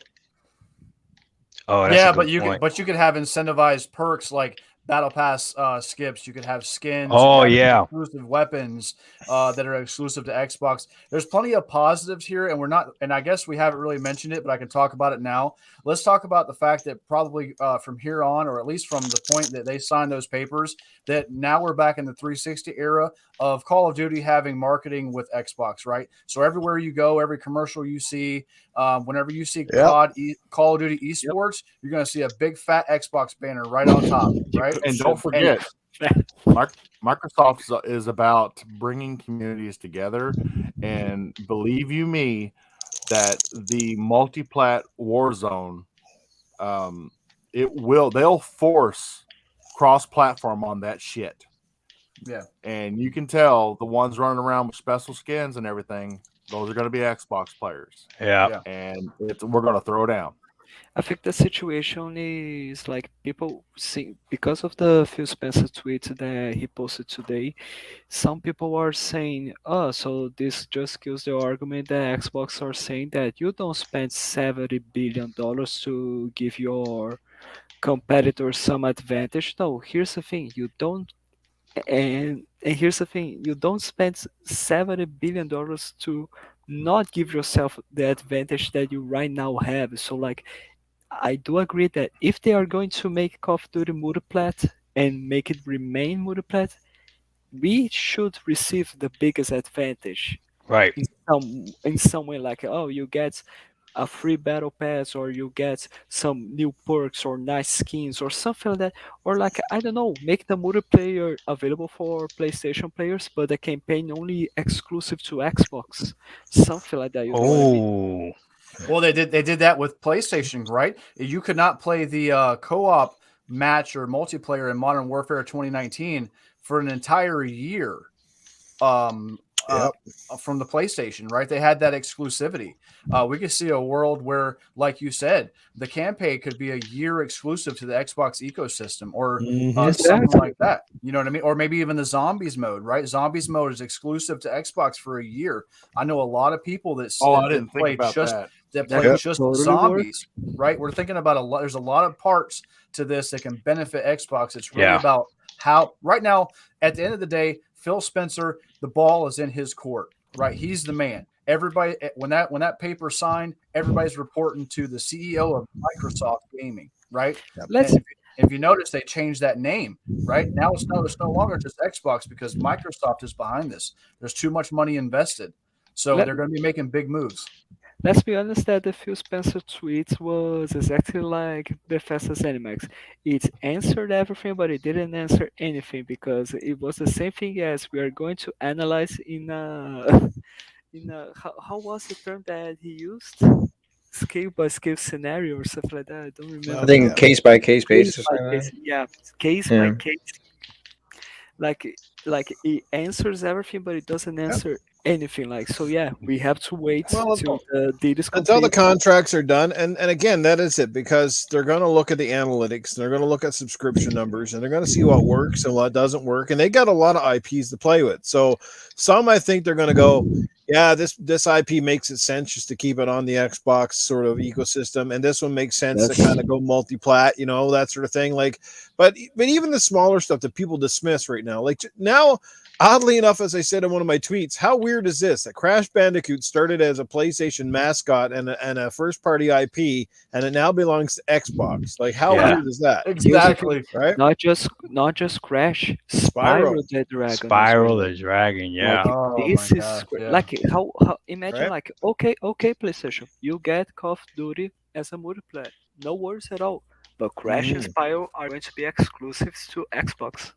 Oh, that's yeah, a good point. but you could have incentivized perks like Battle Pass skips. You could have skins. Oh, you could have yeah. exclusive weapons that are exclusive to Xbox. There's plenty of positives here, and we're not. And I guess we haven't really mentioned it, but I can talk about it now. Let's talk about the fact that probably from here on, or at least from the point that they signed those papers, that now we're back in the 360 era of Call of Duty having marketing with Xbox, right? So everywhere you go, every commercial you see, whenever you see Call of Duty esports, you're going to see a big fat Xbox banner right on top, right? And don't forget, Microsoft is about bringing communities together. And believe you me, that the multi-plat Warzone, they'll force cross-platform on that shit. Yeah. And you can tell the ones running around with special skins and everything, those are going to be Xbox players. Yeah. And we're going to throw down. I think the situation is like people see because of the Phil Spencer tweet that he posted today. Some people are saying, "Oh, so this just kills the argument that Xbox are saying that you don't spend $70 billion to give your competitor some advantage." No, here's the thing: you don't, and here's the thing: you don't spend $70 billion to not give yourself the advantage that you right now have. So like I do agree that if they are going to make Call of Duty multiplat and make it remain multiplat, we should receive the biggest advantage Right. in some way, like, oh, you get a free battle pass, or you get some new perks or nice skins or something like that, or like, I don't know, make the multiplayer available for PlayStation players, but the campaign only exclusive to Xbox, something like that. You know what I mean? Oh, Well, they did that with PlayStation, right? You could not play the co-op match or multiplayer in Modern Warfare 2019 for an entire year. Um, uh, from the PlayStation, right? They had that exclusivity. We could see a world where, like you said, the campaign could be a year exclusive to the Xbox ecosystem, or something Exactly. like that. You know what I mean? Or maybe even the zombies mode, right? Zombies mode is exclusive to Xbox for a year. I know a lot of people that Oh, I that didn't think play about just that. that That play could just totally work. zombies, right? We're thinking about a lot. There's a lot of parts to this that can benefit Xbox. It's really Yeah. about how right now, at the end of the day, Phil Spencer, the ball is in his court, right? He's the man. Everybody, when that paper signed, everybody's reporting to the CEO of Microsoft Gaming, right? Let's And if you notice, they changed that name, right? Now it's no longer just Xbox because Microsoft is behind this. There's too much money invested, so let, they're going to be making big moves. let's be honest that the Phil Spencer tweet was exactly like Bethesda's Animax. It answered everything, but it didn't answer anything, because it was the same thing as we are going to analyze in a in a how was the term that he used? Scale by scale scenario or something like that. I don't I remember. think case by case Case basis. by case, yeah, case by Yeah. case. Like it answers everything, but it doesn't answer anything. Like, so yeah, we have to wait Well, till the deal is until the complete. contracts are done, and again, that is it, because they're going to look at the analytics, they're going to look at subscription numbers, and they're going to see what works and what doesn't work, and they got a lot of IPs to play with. So some, I think, they're going to go, yeah, this IP makes it sense just to keep it on the Xbox sort of ecosystem, and this one makes sense to That's kind of go multi-plat, that sort of thing. Like, but even the smaller stuff that people dismiss right now, like now. Oddly enough, as I said in one of my tweets, how weird is this? That Crash Bandicoot started as a PlayStation mascot and a first-party IP, and it now belongs to Xbox. Like, how Yeah. weird is that? Exactly. Right? not just Crash, Spyro. Spyro the Dragon as Spiral well. the Dragon. Like, Yeah. Oh this my is gosh, yeah. like, how imagine, Right? like, okay, PlayStation, you get Call of Duty as a multiplayer, no worries at all. But Crash and Spyro are going to be exclusives to Xbox.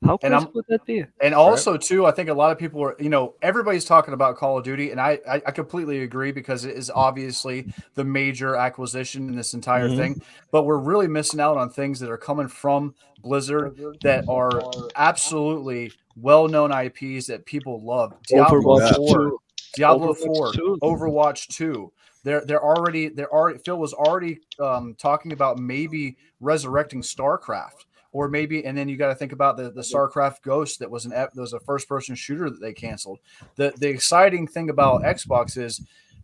How And crazy would that be? And also, too, I think a lot of people are, everybody's talking about Call of Duty, and I completely agree because it is obviously the major acquisition in this entire thing. But we're really missing out on things that are coming from Blizzard that are absolutely well-known IPs that people love. Diablo Overwatch 4, 2. Diablo Overwatch 4, 2. Overwatch 2. They're already Phil was already talking about maybe resurrecting StarCraft. Or maybe, and then you got to think about the StarCraft Ghost that was a first person shooter that they canceled. The exciting thing about Xbox is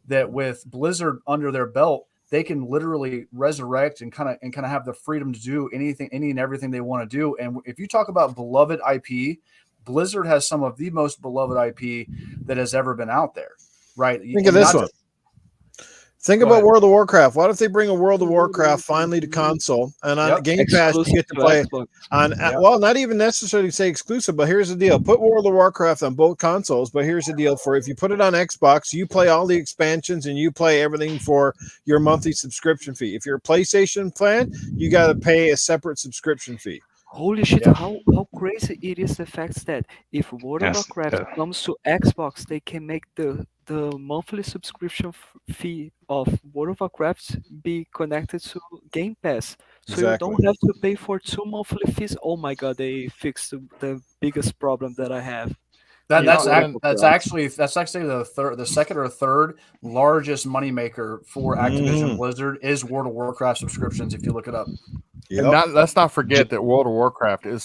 that with Blizzard under their belt, they can literally resurrect and kind of have the freedom to do any and everything they want to do. And if you talk about beloved IP, Blizzard has some of the most beloved IP that has ever been out there. Right? Think of this one. Think Go about ahead. World of Warcraft. What if they bring a World of Warcraft finally to console, and on Yep. Game Pass you Exclusive get to to play Xbox. on well, not even necessarily say exclusive, but here's the deal: put World of Warcraft on both consoles. But here's the deal: for if you put it on Xbox, you play all the expansions and you play everything for your monthly subscription fee. If you're a PlayStation fan, you got to pay a separate subscription fee. Holy shit, Yeah. how crazy it is, the fact that if World of Yes, Warcraft yeah. comes to Xbox, they can make the monthly subscription fee of World of Warcraft be connected to Game Pass. So you don't Exactly. have to pay for 2 monthly fees. Oh my god, they fixed the biggest problem that I have. That's and actually the second or third largest moneymaker for Activision Blizzard is World of Warcraft subscriptions. If you look it up, And let's not forget that World of Warcraft is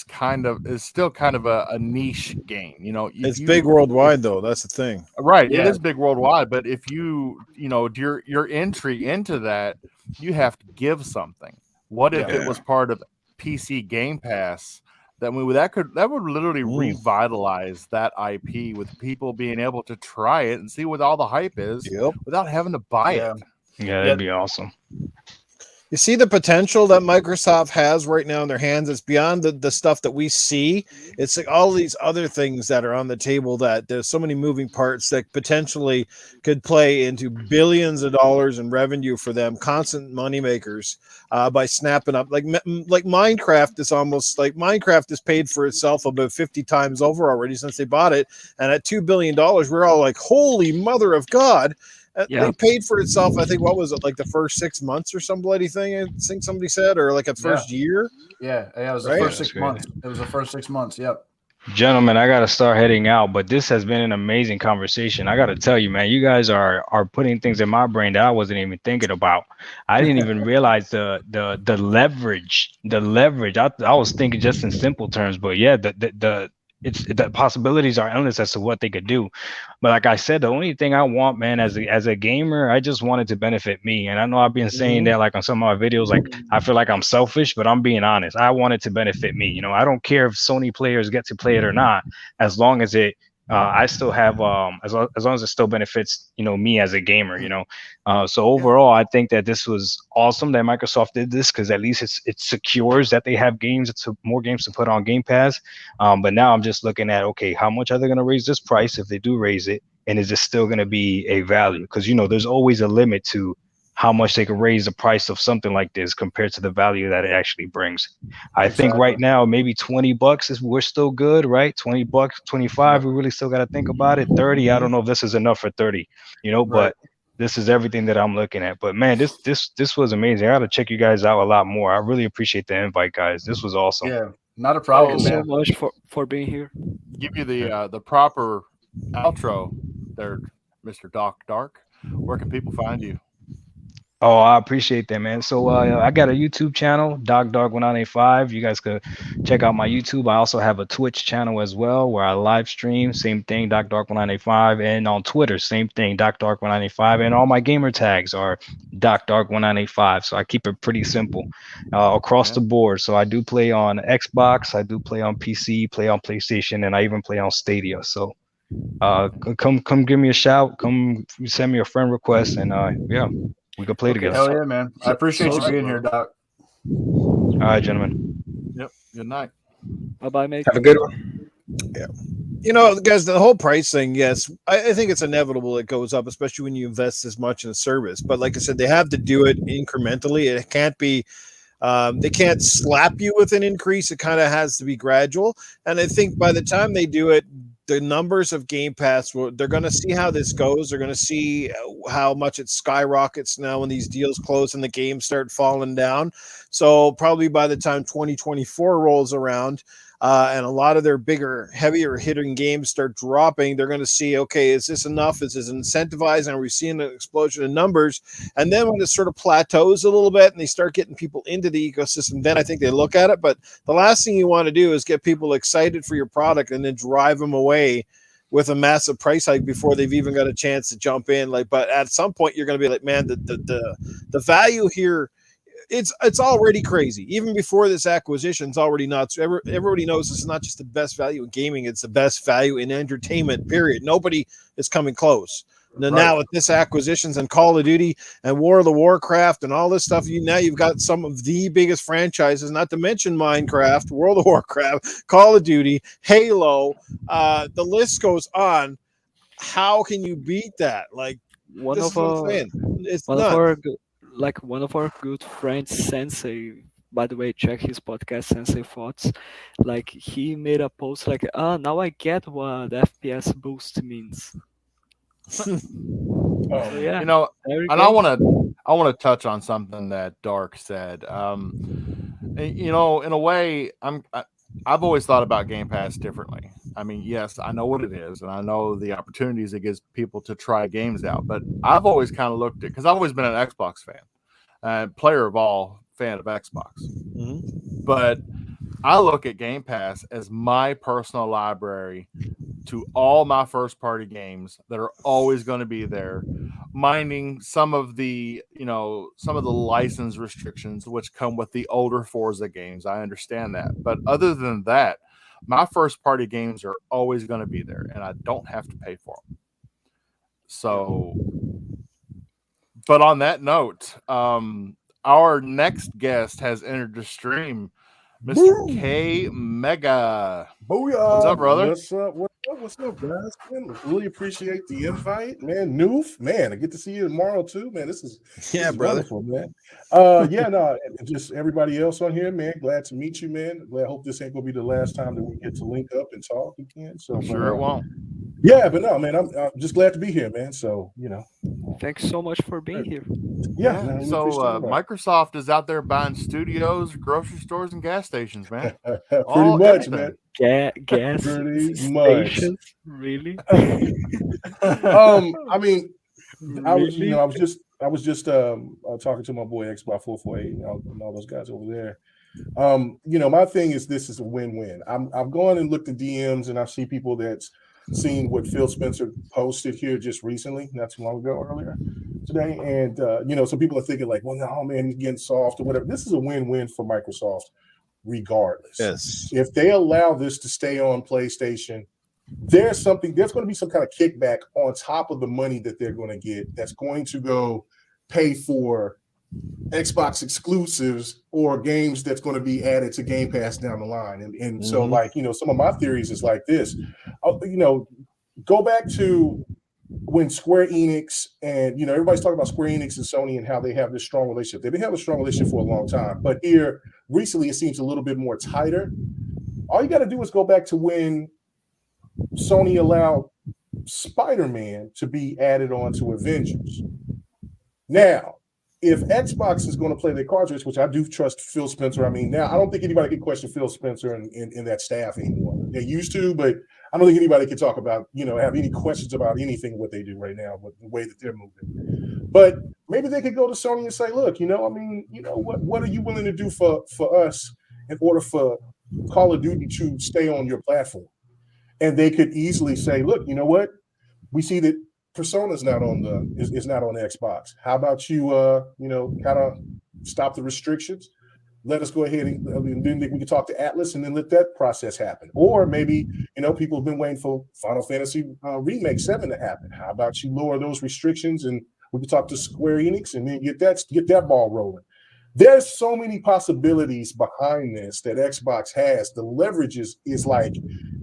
still kind of a niche game. It's big worldwide, though. That's the thing. Right. It Yeah. is big worldwide, but if your entry into that, you have to give something. What if it was part of PC Game Pass? That would literally revitalize that IP with people being able to try it and see what all the hype is without having to buy it. Yeah, that'd be awesome. You see the potential that Microsoft has right now in their hands. It's beyond the stuff that we see. It's like all these other things that are on the table that there's so many moving parts that potentially could play into billions of dollars in revenue for them, constant money makers, by snapping up. Like Minecraft is almost like Minecraft has paid for itself about 50 times over already since they bought it. And at $2 billion, we're all like, holy mother of God. Yeah. They paid for itself. I think what was it, like the first 6 months or some bloody thing? I think somebody said, or like a first year. Yeah, it was Right? the first That's 6 months. It was the first 6 months. Yep. Gentlemen, I gotta start heading out, but this has been an amazing conversation. I gotta tell you, man, you guys are putting things in my brain that I wasn't even thinking about. I didn't even realize the leverage, the leverage. I was thinking just in simple terms, but yeah, the possibilities are endless as to what they could do. But like I said, the only thing I want, man, as a gamer, I just want it to benefit me. And I know I've been saying that like on some of my videos, like I feel like I'm selfish, but I'm being honest. I want it to benefit me. You know, I don't care if Sony players get to play it or not, as long as it I still have as long as it still benefits, you know, me as a gamer, you know. So overall, I think that this was awesome that Microsoft did this, because at least it secures that they have games, it's more games to put on Game Pass. But now I'm just looking at, okay, how much are they going to raise this price if they do raise it, and is it still going to be a value? Because, you know, there's always a limit to how much they can raise the price of something like this compared to the value that it actually brings. I think right now maybe $20 is we're still good, right? $20, 25, we really still got to think about it. 30, I don't know if this is enough for 30, you know, but this is everything that I'm looking at. But man, this was amazing. I got to check you guys out a lot more. I really appreciate the invite, guys. This was awesome. Yeah, not a Thank problem, you so man. much for being here. Give you the proper outro there, Mr. Doc Dark. Where can people find you? Oh, I appreciate that, man. So I got a YouTube channel, DocDark1985. You guys could check out my YouTube. I also have a Twitch channel as well where I live stream. Same thing, DocDark1985. And on Twitter, same thing, DocDark1985. And all my gamer tags are DocDark1985. So I keep it pretty simple across the board. So I do play on Xbox, I do play on PC, play on PlayStation, and I even play on Stadia. So come give me a shout. Come send me a friend request, and yeah. We could play together. Hell yeah, man. I appreciate you All right, being here, Doc. All right, gentlemen. Yep. Good night. Bye, mate. Have a good one. Yeah. You know, guys, the whole price thing, yes, I think it's inevitable it goes up, especially when you invest as much in a service. But like I said, they have to do it incrementally. It can't be, they can't slap you with an increase. It kind of has to be gradual. And I think by the time they do it, the numbers of Game Pass, they're going to see how this goes. They're going to see how much it skyrockets now when these deals close and the games start falling down. So probably by the time 2024 rolls around, and a lot of their bigger, heavier hitting games start dropping, they're going to see, okay, is this enough? Is this incentivizing? Are we seeing an explosion in numbers? And then when it sort of plateaus a little bit and they start getting people into the ecosystem, then I think they look at it. But the last thing you want to do is get people excited for your product and then drive them away with a massive price hike before they've even got a chance to jump in. Like, but at some point you're going to be like, man, the value here, it's already crazy. Even before this acquisition, it's already nuts. Everybody knows this is not just the best value in gaming; it's the best value in entertainment. Period. Nobody is coming close. Now with this acquisitions and Call of Duty and War of the Warcraft and all this stuff, you've got some of the biggest franchises. Not to mention Minecraft, World of Warcraft, Call of Duty, Halo. The list goes on. How can you beat that? Like, One this of is what I'm our saying. It's one nuts. of our one of our good friends, Sensei. By the way, check his podcast, Sensei Thoughts. Like he made a post like, now I get what FPS boost means. So yeah, You know, there we and go. I want to touch on something that Dark said. You know, in a way, I've always thought about Game Pass differently. I mean, yes, I know what it is, and I know the opportunities it gives people to try games out. But I've always kind of looked at, because I've always been an Xbox fan, player of all, fan of Xbox. But I look at Game Pass as my personal library to all my first party games that are always going to be there, minding some of the license restrictions which come with the older Forza games. I understand that. But other than that, my first party games are always going to be there and I don't have to pay for them. So, but on that note, our next guest has entered the stream, Mr. KMEGA. Booyah. What's up, brother? What's up? What's up, guys? Man, really appreciate the invite, man. Newf, man, I get to see you tomorrow too, man. This is brother. wonderful, man. Just everybody else on here, man. Glad to meet you, man. I hope this ain't gonna be the last time that we get to link up and talk again. So Sure it won't. Yeah, but no, man, I'm just glad to be here, man. So Thanks so much for being here. yeah. Man, really So appreciate it, man. Microsoft is out there buying studios, grocery stores, and gas stations, man. Pretty much, everything. man. Gas Pretty much. stations, really? I mean, I was just talking to my boy Xbox 448 and all those guys over there. My thing is this is a win-win. I've gone and looked at DMs and I see people that's seen what Phil Spencer posted here just recently, not too long ago, earlier today, and some people are thinking like, well, no, man, he's getting soft or whatever. This is a win-win for Microsoft, regardless. Yes. If they allow this to stay on PlayStation, there's going to be some kind of kickback on top of the money that they're going to get that's going to go pay for Xbox exclusives or games that's going to be added to Game Pass down the line. And so some of my theories is like this, go back to when Square Enix and, everybody's talking about Square Enix and Sony and how they have this strong relationship. They've been having a strong relationship for a long time, but here recently it seems a little bit more tighter. All you got to do is go back to when Sony allowed Spider-Man to be added on to Avengers. Now, if Xbox is going to play their cards, which I do trust Phil Spencer. I mean, now I don't think anybody can question Phil Spencer and that staff anymore. They used to, but I don't think anybody can talk about, have any questions about anything what they do right now, with the way that they're moving. But maybe they could go to Sony and say, look, what are you willing to do for us in order for Call of Duty to stay on your platform? And they could easily say, look, you know what? We see that Persona's is not on Xbox. How about you kind of stop the restrictions? Let us go ahead and then we can talk to Atlas and then let that process happen. Or maybe people have been waiting for Final Fantasy Remake 7 to happen. How about you lower those restrictions and we can talk to Square Enix and then get that ball rolling. There's so many possibilities behind this that Xbox has. The leverage is like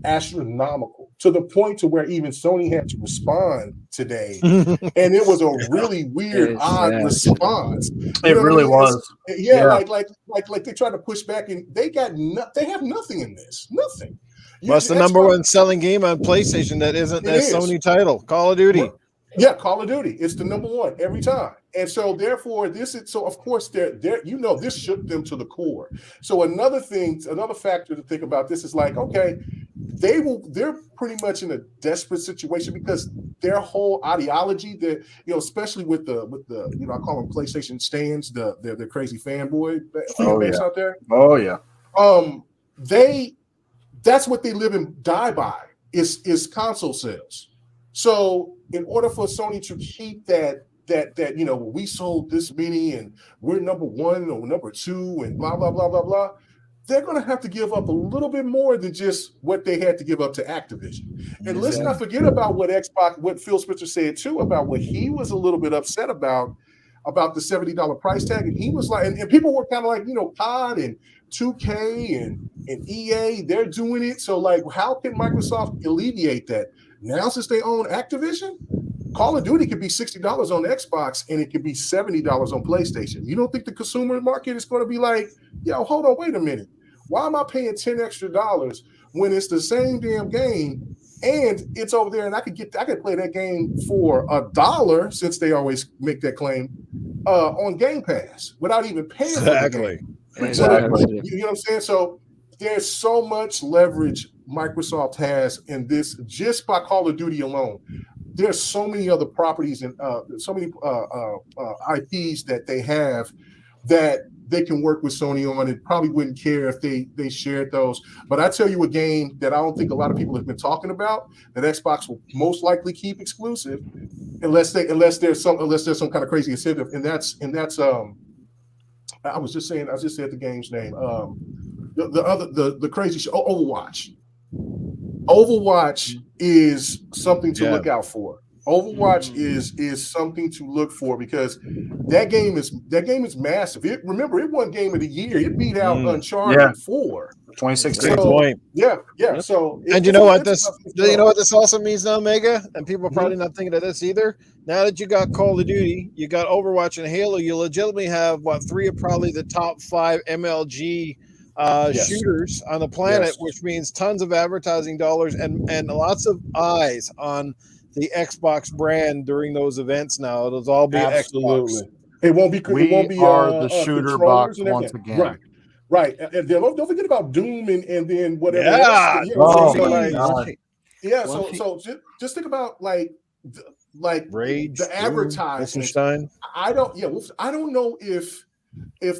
astronomical to the point to where even Sony had to respond today, and it was a really weird, odd response. It really was. Like they tried to push back, and they have nothing in this. Nothing. What's the number one selling game on PlayStation that isn't a Sony title? Call of Duty. Yeah, Call of Duty. It's the number one every time. And so therefore of course this shook them to the core. So another factor to think about this is like, okay, they're pretty much in a desperate situation because their whole ideology that, especially with the I call them PlayStation stands, the crazy fanboy base out there. Oh yeah. That's what they live and die by is console sales. So in order for Sony to keep that we sold this many and we're number one or number two and blah blah blah blah blah, they're going to have to give up a little bit more than just what they had to give up to Activision. And let's not forget about what Phil Spencer said too, about what he was a little bit upset about the $70 price tag. And he was like, and people were kind of like, COD and 2K and EA, they're doing it. So like, how can Microsoft alleviate that? Now, since they own Activision, Call of Duty could be $60 on Xbox and it could be $70 on PlayStation. You don't think the consumer market is going to be like, yo, hold on, wait a minute. Why am I paying $10 extra when it's the same damn game and it's over there and I could play that game for $1 since they always make that claim on Game Pass without even paying for the game. Exactly. You know what I'm saying? So there's so much leverage Microsoft has in this just by Call of Duty alone. There's so many other properties and so many IPs that they have that they can work with Sony on and probably wouldn't care if they shared those. But I tell you a game that I don't think a lot of people have been talking about that Xbox will most likely keep exclusive unless there's some kind of crazy incentive. And that's I just said the game's name. The crazy show, Overwatch. Overwatch is something to look out for. Overwatch is something to look for because that game is massive. Remember, it won Game of the Year. It beat out Uncharted 4. 2016. Good point. Yeah. Yep. So And you know what this also means now, Mega, and people are probably not thinking of this either. Now that you got Call of Duty, you got Overwatch and Halo, you legitimately have three of probably the top 5 MLG shooters on the planet, which means tons of advertising dollars and lots of eyes on the Xbox brand during those events. Now it'll all be Xbox. It won't be. We it won't be are the shooter box once again. Right. And don't forget about Doom and then whatever Yeah. else. So Just think about like Rage, the advertising. I don't know if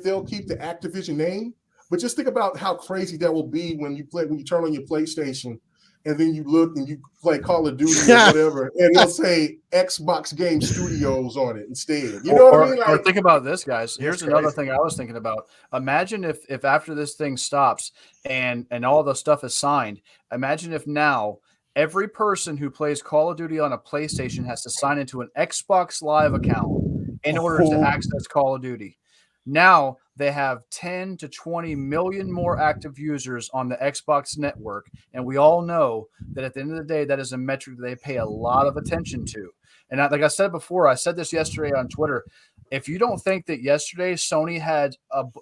they'll keep the Activision name, but just think about how crazy that will be when you turn on your PlayStation and then you look and you play Call of Duty or whatever, and they'll say Xbox Game Studios on it instead. You know what I mean? Or think about this, guys. Here's another thing I was thinking about. Imagine if after this thing stops and all the stuff is signed, imagine if now every person who plays Call of Duty on a PlayStation has to sign into an Xbox Live account in order to access Call of Duty. Now they have 10 to 20 million more active users on the Xbox network. And we all know that at the end of the day, that is a metric that they pay a lot of attention to. And like I said before, I said this yesterday on Twitter. If you don't think that yesterday Sony had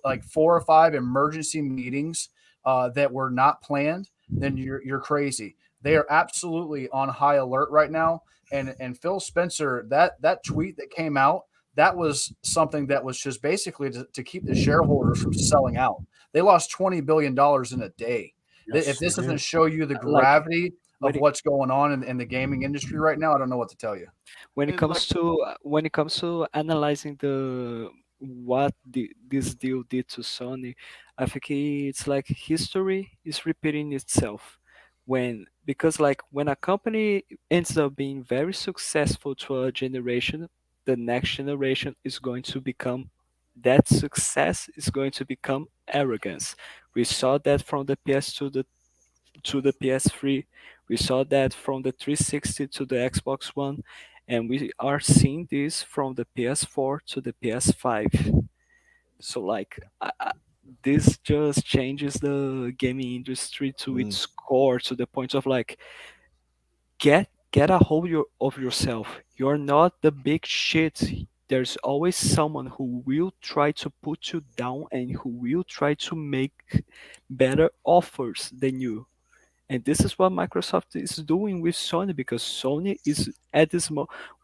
like 4 or 5 emergency meetings that were not planned, then you're crazy. They are absolutely on high alert right now. And Phil Spencer, that tweet that came out, that was something that was just basically to keep the shareholders from selling out. They lost $20 billion in a day. Yes, if this doesn't show you the gravity of what's going on in the gaming industry right now, I don't know what to tell you. When it comes to analyzing what this deal did to Sony, I think it's like history is repeating itself. Because when a company ends up being very successful to a generation, the next generation is going to become that success is going to become arrogance. We saw that from the PS2 to the PS3. We saw that from the 360 to the Xbox One, and we are seeing this from the PS4 to the PS5. So this just changes the gaming industry to its core, to the point of get a hold of yourself. You're not the big shit. There's always someone who will try to put you down and who will try to make better offers than you. And this is what Microsoft is doing with Sony, because Sony is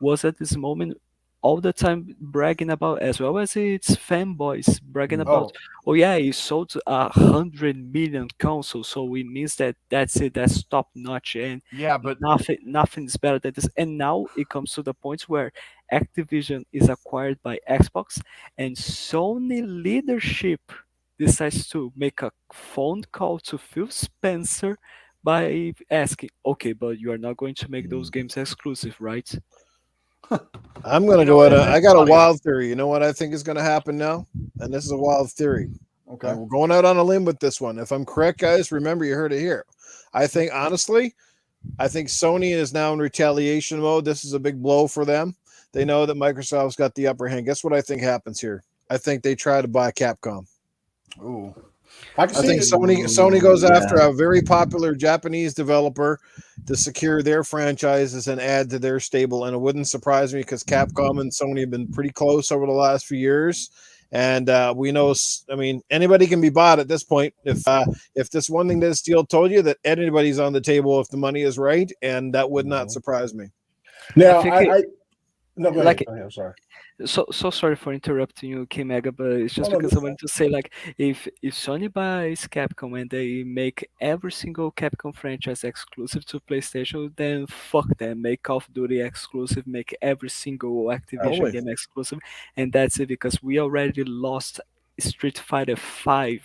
was at this moment all the time bragging about, as well as its fanboys bragging about, oh yeah, he sold 100 million consoles, so it means that's it, that's top notch, and but nothing's better than this. And now it comes to the point where Activision is acquired by Xbox, and Sony leadership decides to make a phone call to Phil Spencer by asking, okay, but you are not going to make those games exclusive, right? I'm going to go ahead. I got a wild theory. You know what I think is going to happen now? And this is a wild theory. Okay. We're going out on a limb with this one. If I'm correct, guys, remember you heard it here. I think, honestly, Sony is now in retaliation mode. This is a big blow for them. They know that Microsoft's got the upper hand. Guess what I think happens here? I think they try to buy Capcom. Ooh. I think Sony goes after a very popular Japanese developer to secure their franchises and add to their stable. And it wouldn't surprise me because Capcom and Sony have been pretty close over the last few years. And we know, I mean, anybody can be bought at this point. If this one thing that Steele told you, that anybody's on the table if the money is right, and that would not surprise me. Now, go ahead. I'm sorry. So sorry for interrupting you, KMEGA, but it's just because I wanted to say, if Sony buys Capcom and they make every single Capcom franchise exclusive to PlayStation, then fuck them. Make Call of Duty exclusive, make every single Activision game exclusive, and that's it, because we already lost Street Fighter V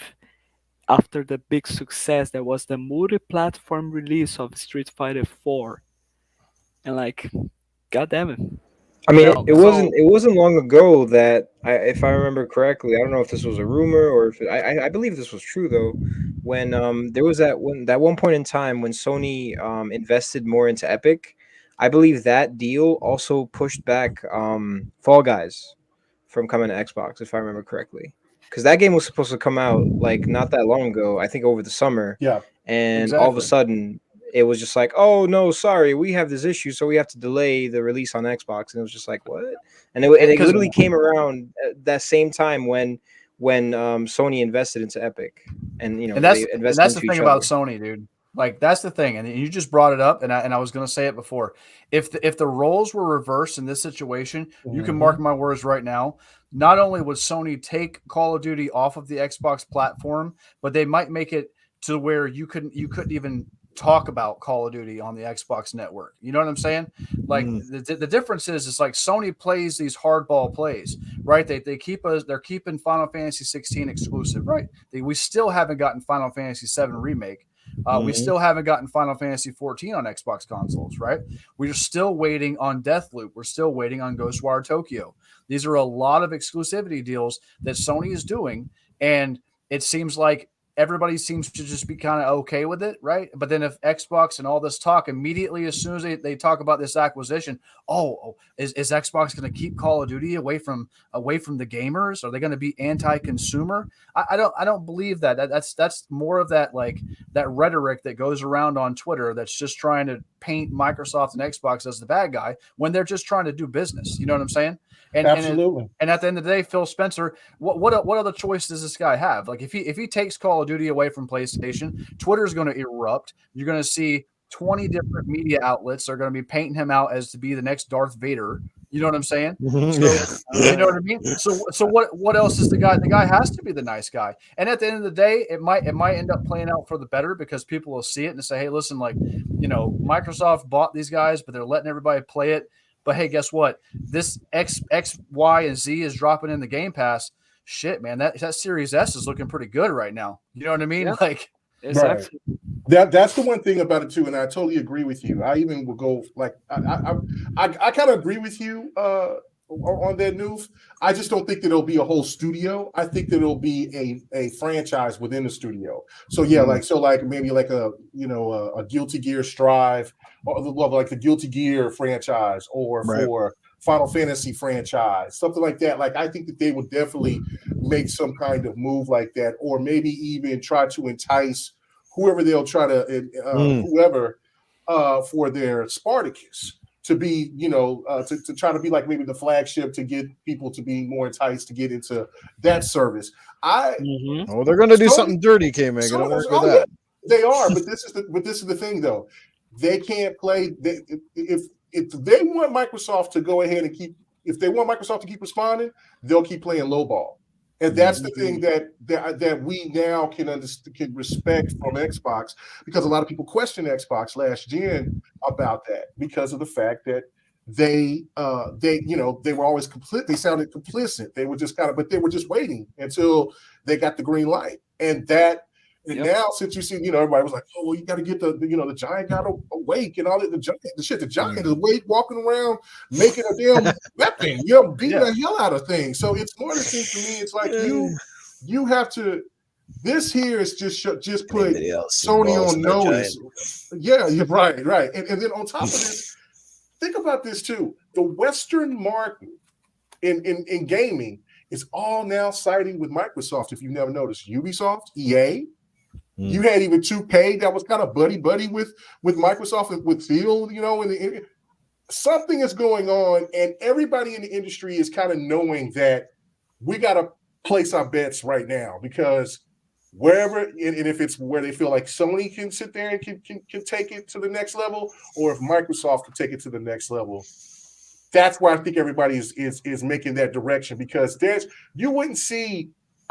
after the big success that was the multi-platform release of Street Fighter 4. And god damn it. I mean, it wasn't long ago that if I remember correctly, I don't know if this was a rumor or if I believe this was true though, when there was that one point in time when Sony invested more into Epic, I believe that deal also pushed back Fall Guys from coming to Xbox, if I remember correctly. Because that game was supposed to come out like not that long ago, I think over the summer, Yeah. and all of a Exactly. sudden it was just like, oh no, sorry, we have this issue, so we have to delay the release on Xbox. And it was just like, what? And it 'Cause- literally came around at that same time when Sony invested into Epic, and and they that's invested the into thing each about other. Sony, dude. Like that's the thing, and you just brought it up, and I was going to say it before. If the roles were reversed in this situation, you can mark my words right now. Not only would Sony take Call of Duty off of the Xbox platform, but they might make it to where you couldn't even talk about Call of Duty on the Xbox network. You know what I'm saying? Like the difference is like Sony plays these hardball plays, right? They keep us. They're keeping Final Fantasy 16 exclusive, right? We still haven't gotten Final Fantasy 7 remake. We still haven't gotten Final Fantasy 14 on Xbox consoles, right? We're still waiting on Deathloop. We're still waiting on Ghostwire Tokyo. These are a lot of exclusivity deals that Sony is doing, and it seems like everybody seems to just be kind of okay with it, right? But then if Xbox and all this talk immediately as soon as they talk about this acquisition, is Xbox going to keep Call of Duty away from the gamers? Are they going to be anti-consumer? I don't believe that. That's more of that like that rhetoric that goes around on Twitter that's just trying to paint Microsoft and Xbox as the bad guy when they're just trying to do business. You know what I'm saying? Absolutely. And at the end of the day, Phil Spencer, what other choice does this guy have? Like if he takes Call of Duty away from PlayStation, Twitter's going to erupt. You're going to see 20 different media outlets are going to be painting him out as to be the next Darth Vader. You know what I'm saying? So, you know what I mean? So what else is the guy? The guy has to be the nice guy. And at the end of the day, it might end up playing out for the better because people will see it and say, hey, listen, like, Microsoft bought these guys, but they're letting everybody play it. But hey, guess what? This X, Y, and Z is dropping in the Game Pass. Shit, man, that Series S is looking pretty good right now. You know what I mean? Yeah. Like, Exactly. That's the one thing about it too, and I totally agree with you. I even will go like I kind of agree with you on that news. I just don't think that it'll be a whole studio. I think that it'll be a franchise within the studio. So yeah, like maybe like a Guilty Gear Strive, or like the Guilty Gear franchise, or for Final Fantasy franchise, something like that. Like I think that they would definitely make some kind of move like that, or maybe even try to entice whoever they'll try to whoever for their Spartacus to be, to try to be like maybe the flagship to get people to be more enticed to get into that service. Oh, they're going to do something dirty, KMEGA. Don't worry about that. They are, but this is the thing though. They can't play. If they want Microsoft to go ahead and if they want Microsoft to keep responding, they'll keep playing low ball. And that's the thing that we now can respect from Xbox, because a lot of people questioned Xbox last gen about that because of the fact that they were always complicit. They sounded complicit. They were just but they were just waiting until they got the green light. And that now, since you see, everybody was like, oh, well, you got to get the giant got awake and all that. The giant is awake, walking around, making a damn weapon, beating the hell out of things. So it's more the thing for me. It's like you have to. This here is just put Sony on notice. Yeah, you're right. And then on top of this, think about this too. The Western market in gaming is all now siding with Microsoft. If you've never noticed, Ubisoft, EA. You had even 2K that was kind of buddy with Microsoft and with Phil, and something is going on, and everybody in the industry is kind of knowing that we got to place our bets right now, because wherever, and if it's where they feel like Sony can sit there and can take it to the next level, or if Microsoft can take it to the next level, that's where I think everybody is making that direction, because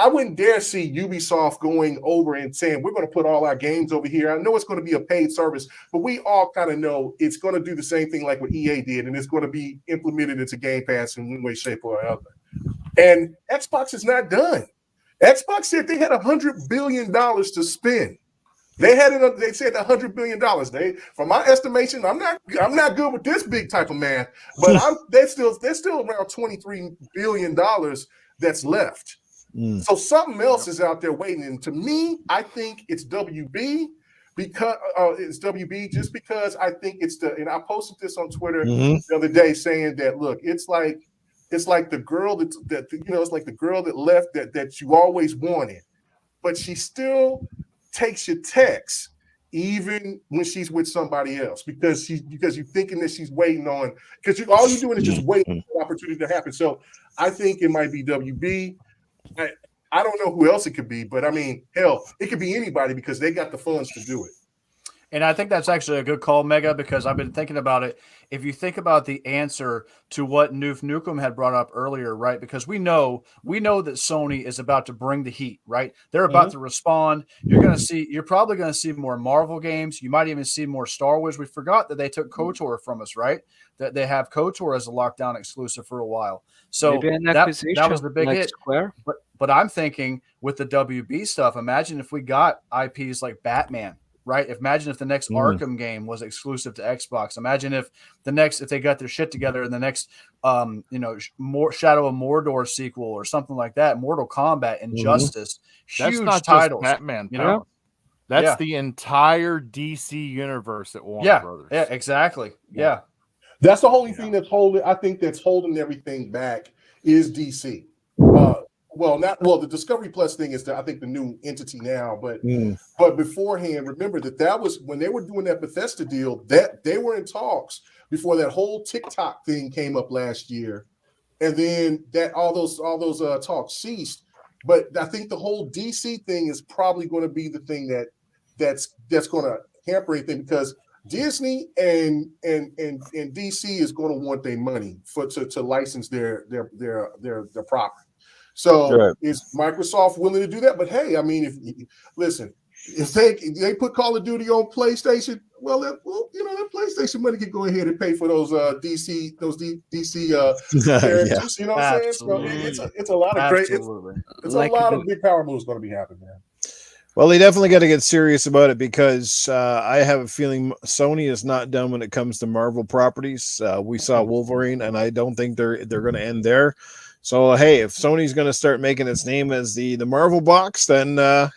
I wouldn't dare see Ubisoft going over and saying, we're going to put all our games over here. I know it's going to be a paid service, but we all kind of know it's going to do the same thing like what EA did, and it's going to be implemented into Game Pass in one way, shape, or another. And Xbox is not done. Xbox said they had $100 billion to spend. They said $100 billion. From my estimation, I'm not good with this big type of math, but they're still around $23 billion that's left. So something else is out there waiting. And to me, I think it's WB, because it's WB, just because I think it's and I posted this on Twitter Mhm. the other day saying that, look, it's like the girl that it's like the girl that left that you always wanted, but she still takes your text even when she's with somebody else because you're thinking that she's waiting on, because all you're doing is just waiting for the opportunity to happen. So I think it might be WB. I don't know who else it could be, but I mean, hell, it could be anybody because they got the funds to do it. And I think that's actually a good call, Mega, because I've been thinking about it. If you think about the answer to what Newf Nukem had brought up earlier, right? Because we know that Sony is about to bring the heat, right? They're about to respond. You're probably going to see more Marvel games. You might even see more Star Wars. We forgot that they took KOTOR from us, right? That they have KOTOR as a lockdown exclusive for a while. So Maybe an that acquisition was the big like hit. Square. But I'm thinking with the WB stuff, imagine if we got IPs like Batman, right? Imagine if the next Arkham game was exclusive to Xbox. Imagine if they got their shit together and the next, more Shadow of Mordor sequel or something like that, Mortal Kombat, Injustice, That's huge not titles. just Batman, you know? That's the entire DC universe at Warner Brothers. Yeah, exactly. Yeah. That's the only thing that's holding everything back is DC. The Discovery Plus thing is I think the new entity now, but beforehand, remember that was when they were doing that Bethesda deal, that they were in talks before that whole TikTok thing came up last year, and then that all those talks ceased. But I think the whole DC thing is probably going to be the thing that's going to hamper anything, because Disney and DC is going to want their money to license their property. So is Microsoft willing to do that? But hey, I mean, if they put Call of Duty on PlayStation, that PlayStation money can go ahead and pay for those DC characters. You know what I'm saying? So it's a lot of great. It's a lot of big power moves going to be happening, man. Well, they definitely got to get serious about it, because I have a feeling Sony is not done when it comes to Marvel properties. We saw Wolverine, and I don't think they're going to end there. So, hey, if Sony's going to start making its name as the Marvel box, then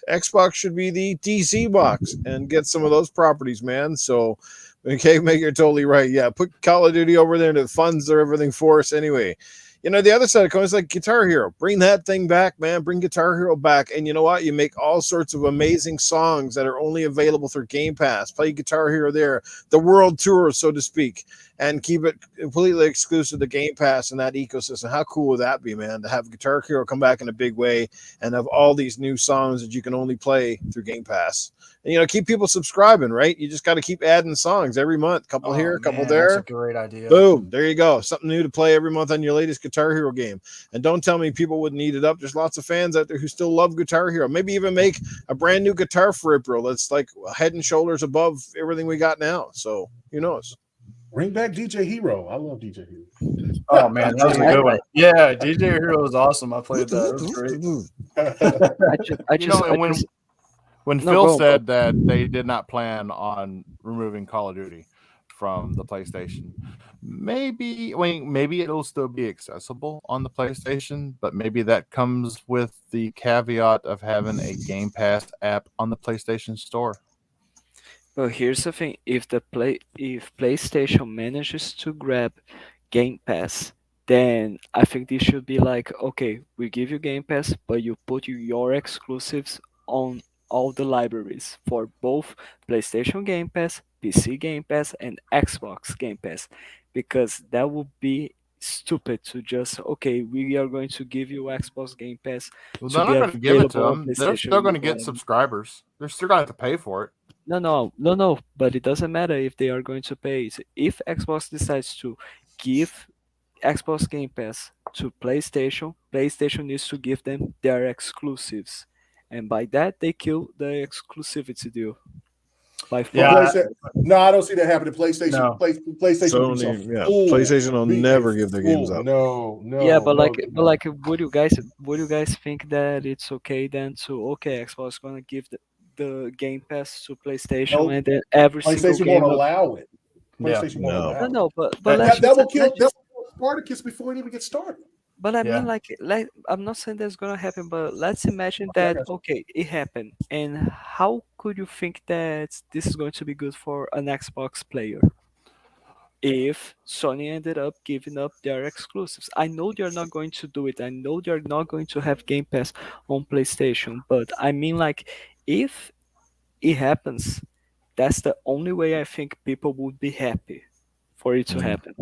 Xbox should be the DC box and get some of those properties, man. So, okay, you're totally right. Yeah, put Call of Duty over there, and it funds everything for us anyway. The other side of coins, like Guitar Hero, bring that thing back, man. Bring Guitar Hero back. And you know what? You make all sorts of amazing songs that are only available through Game Pass. Play Guitar Hero there, the world tour, so to speak, and keep it completely exclusive to Game Pass and that ecosystem. How cool would that be, man, to have Guitar Hero come back in a big way and have all these new songs that you can only play through Game Pass? And, keep people subscribing, right? You just got to keep adding songs every month. Couple here, couple there. That's a great idea. Boom. There you go. Something new to play every month on your latest Guitar Hero game. And don't tell me people wouldn't eat it up. There's lots of fans out there who still love Guitar Hero. Maybe even make a brand new guitar for April that's like head and shoulders above everything we got now. So who knows? Bring back DJ Hero. I love DJ Hero. Oh man, that was a good one. Yeah, DJ Hero was awesome. I played that. It was great. When Phil said that they did not plan on removing Call of Duty from the PlayStation, maybe it'll still be accessible on the PlayStation, but maybe that comes with the caveat of having a Game Pass app on the PlayStation Store. Well, here's the thing: if PlayStation manages to grab Game Pass, then I think this should be like, okay, we give you Game Pass, but you put your exclusives on all the libraries for both PlayStation Game Pass, PC Game Pass, and Xbox Game Pass, because that would be stupid to just, okay, we are going to give you Xbox Game Pass. Well, they're not going to give it to them. They're still going to get subscribers. They're still going to have to pay for it. No, but it doesn't matter if they are going to pay. If Xbox decides to give Xbox Game Pass to PlayStation needs to give them their exclusives. And by that, they kill the exclusivity deal. By far. Yeah, no, I don't see that happening. PlayStation, PlayStation will never give their games up. No. Yeah, but would you guys think that it's okay then Xbox gonna give the Game Pass to PlayStation and then every single game won't allow it. PlayStation won't allow it. No, but that will kill Spartacus before it even gets started. But I mean, Yeah. like I'm not saying that's gonna happen, but let's imagine Yeah, I that got you. okay, it happened, and how could you think that this is going to be good for an Xbox player if Sony ended up giving up their exclusives? I know they're not going to do it. I know they're not going to have Game Pass on PlayStation, but I mean, like, if it happens, that's the only way I think people would be happy for it to happen.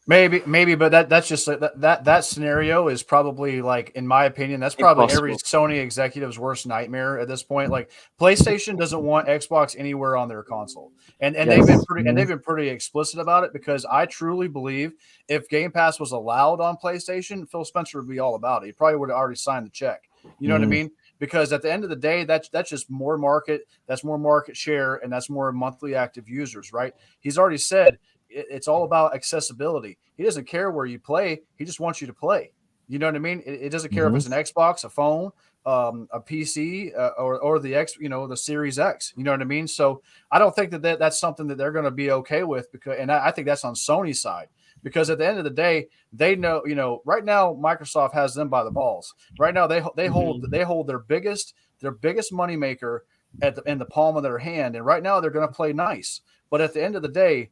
Maybe, but that's just that scenario is probably, like, in my opinion, that's probably every Impossible. Sony executive's worst nightmare at this point. Like, PlayStation doesn't want Xbox anywhere on their console, and Yes. they've been pretty explicit about it, because I truly believe if Game Pass was allowed on PlayStation, Phil Spencer would be all about it. He probably would have already signed the check. You know what I mean? Because at the end of the day, that's just more market, that's more market share, and that's more monthly active users, right? He's already said it's all about accessibility. He doesn't care where you play. He just wants you to play. You know what I mean? It doesn't care if it's an Xbox, a phone, a PC, or the the Series X. You know what I mean? So I don't think that's something that they're going to be okay with, because, and I think that's on Sony's side, because at the end of the day, they know, right now Microsoft has them by the balls. Right now they hold their biggest moneymaker in the palm of their hand, and right now they're going to play nice. But at the end of the day,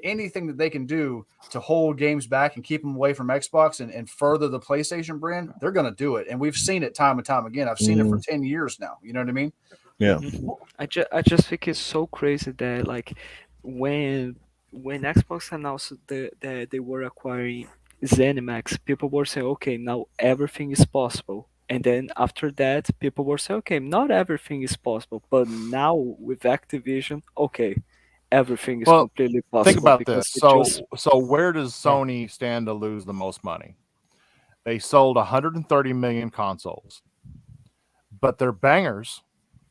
anything that they can do to hold games back and keep them away from Xbox and further the PlayStation brand, they're going to do it. And we've seen it time and time again. I've seen it for 10 years now. You know what I mean? Yeah. I just think it's so crazy that, like, when Xbox announced that they were acquiring ZeniMax, people were saying, okay, now everything is possible. And then after that, people were saying, okay, not everything is possible, but now with Activision, okay, everything is Well, completely think possible about because this. they So, just where does Sony stand to lose the most money? They sold 130 million consoles, but their bangers,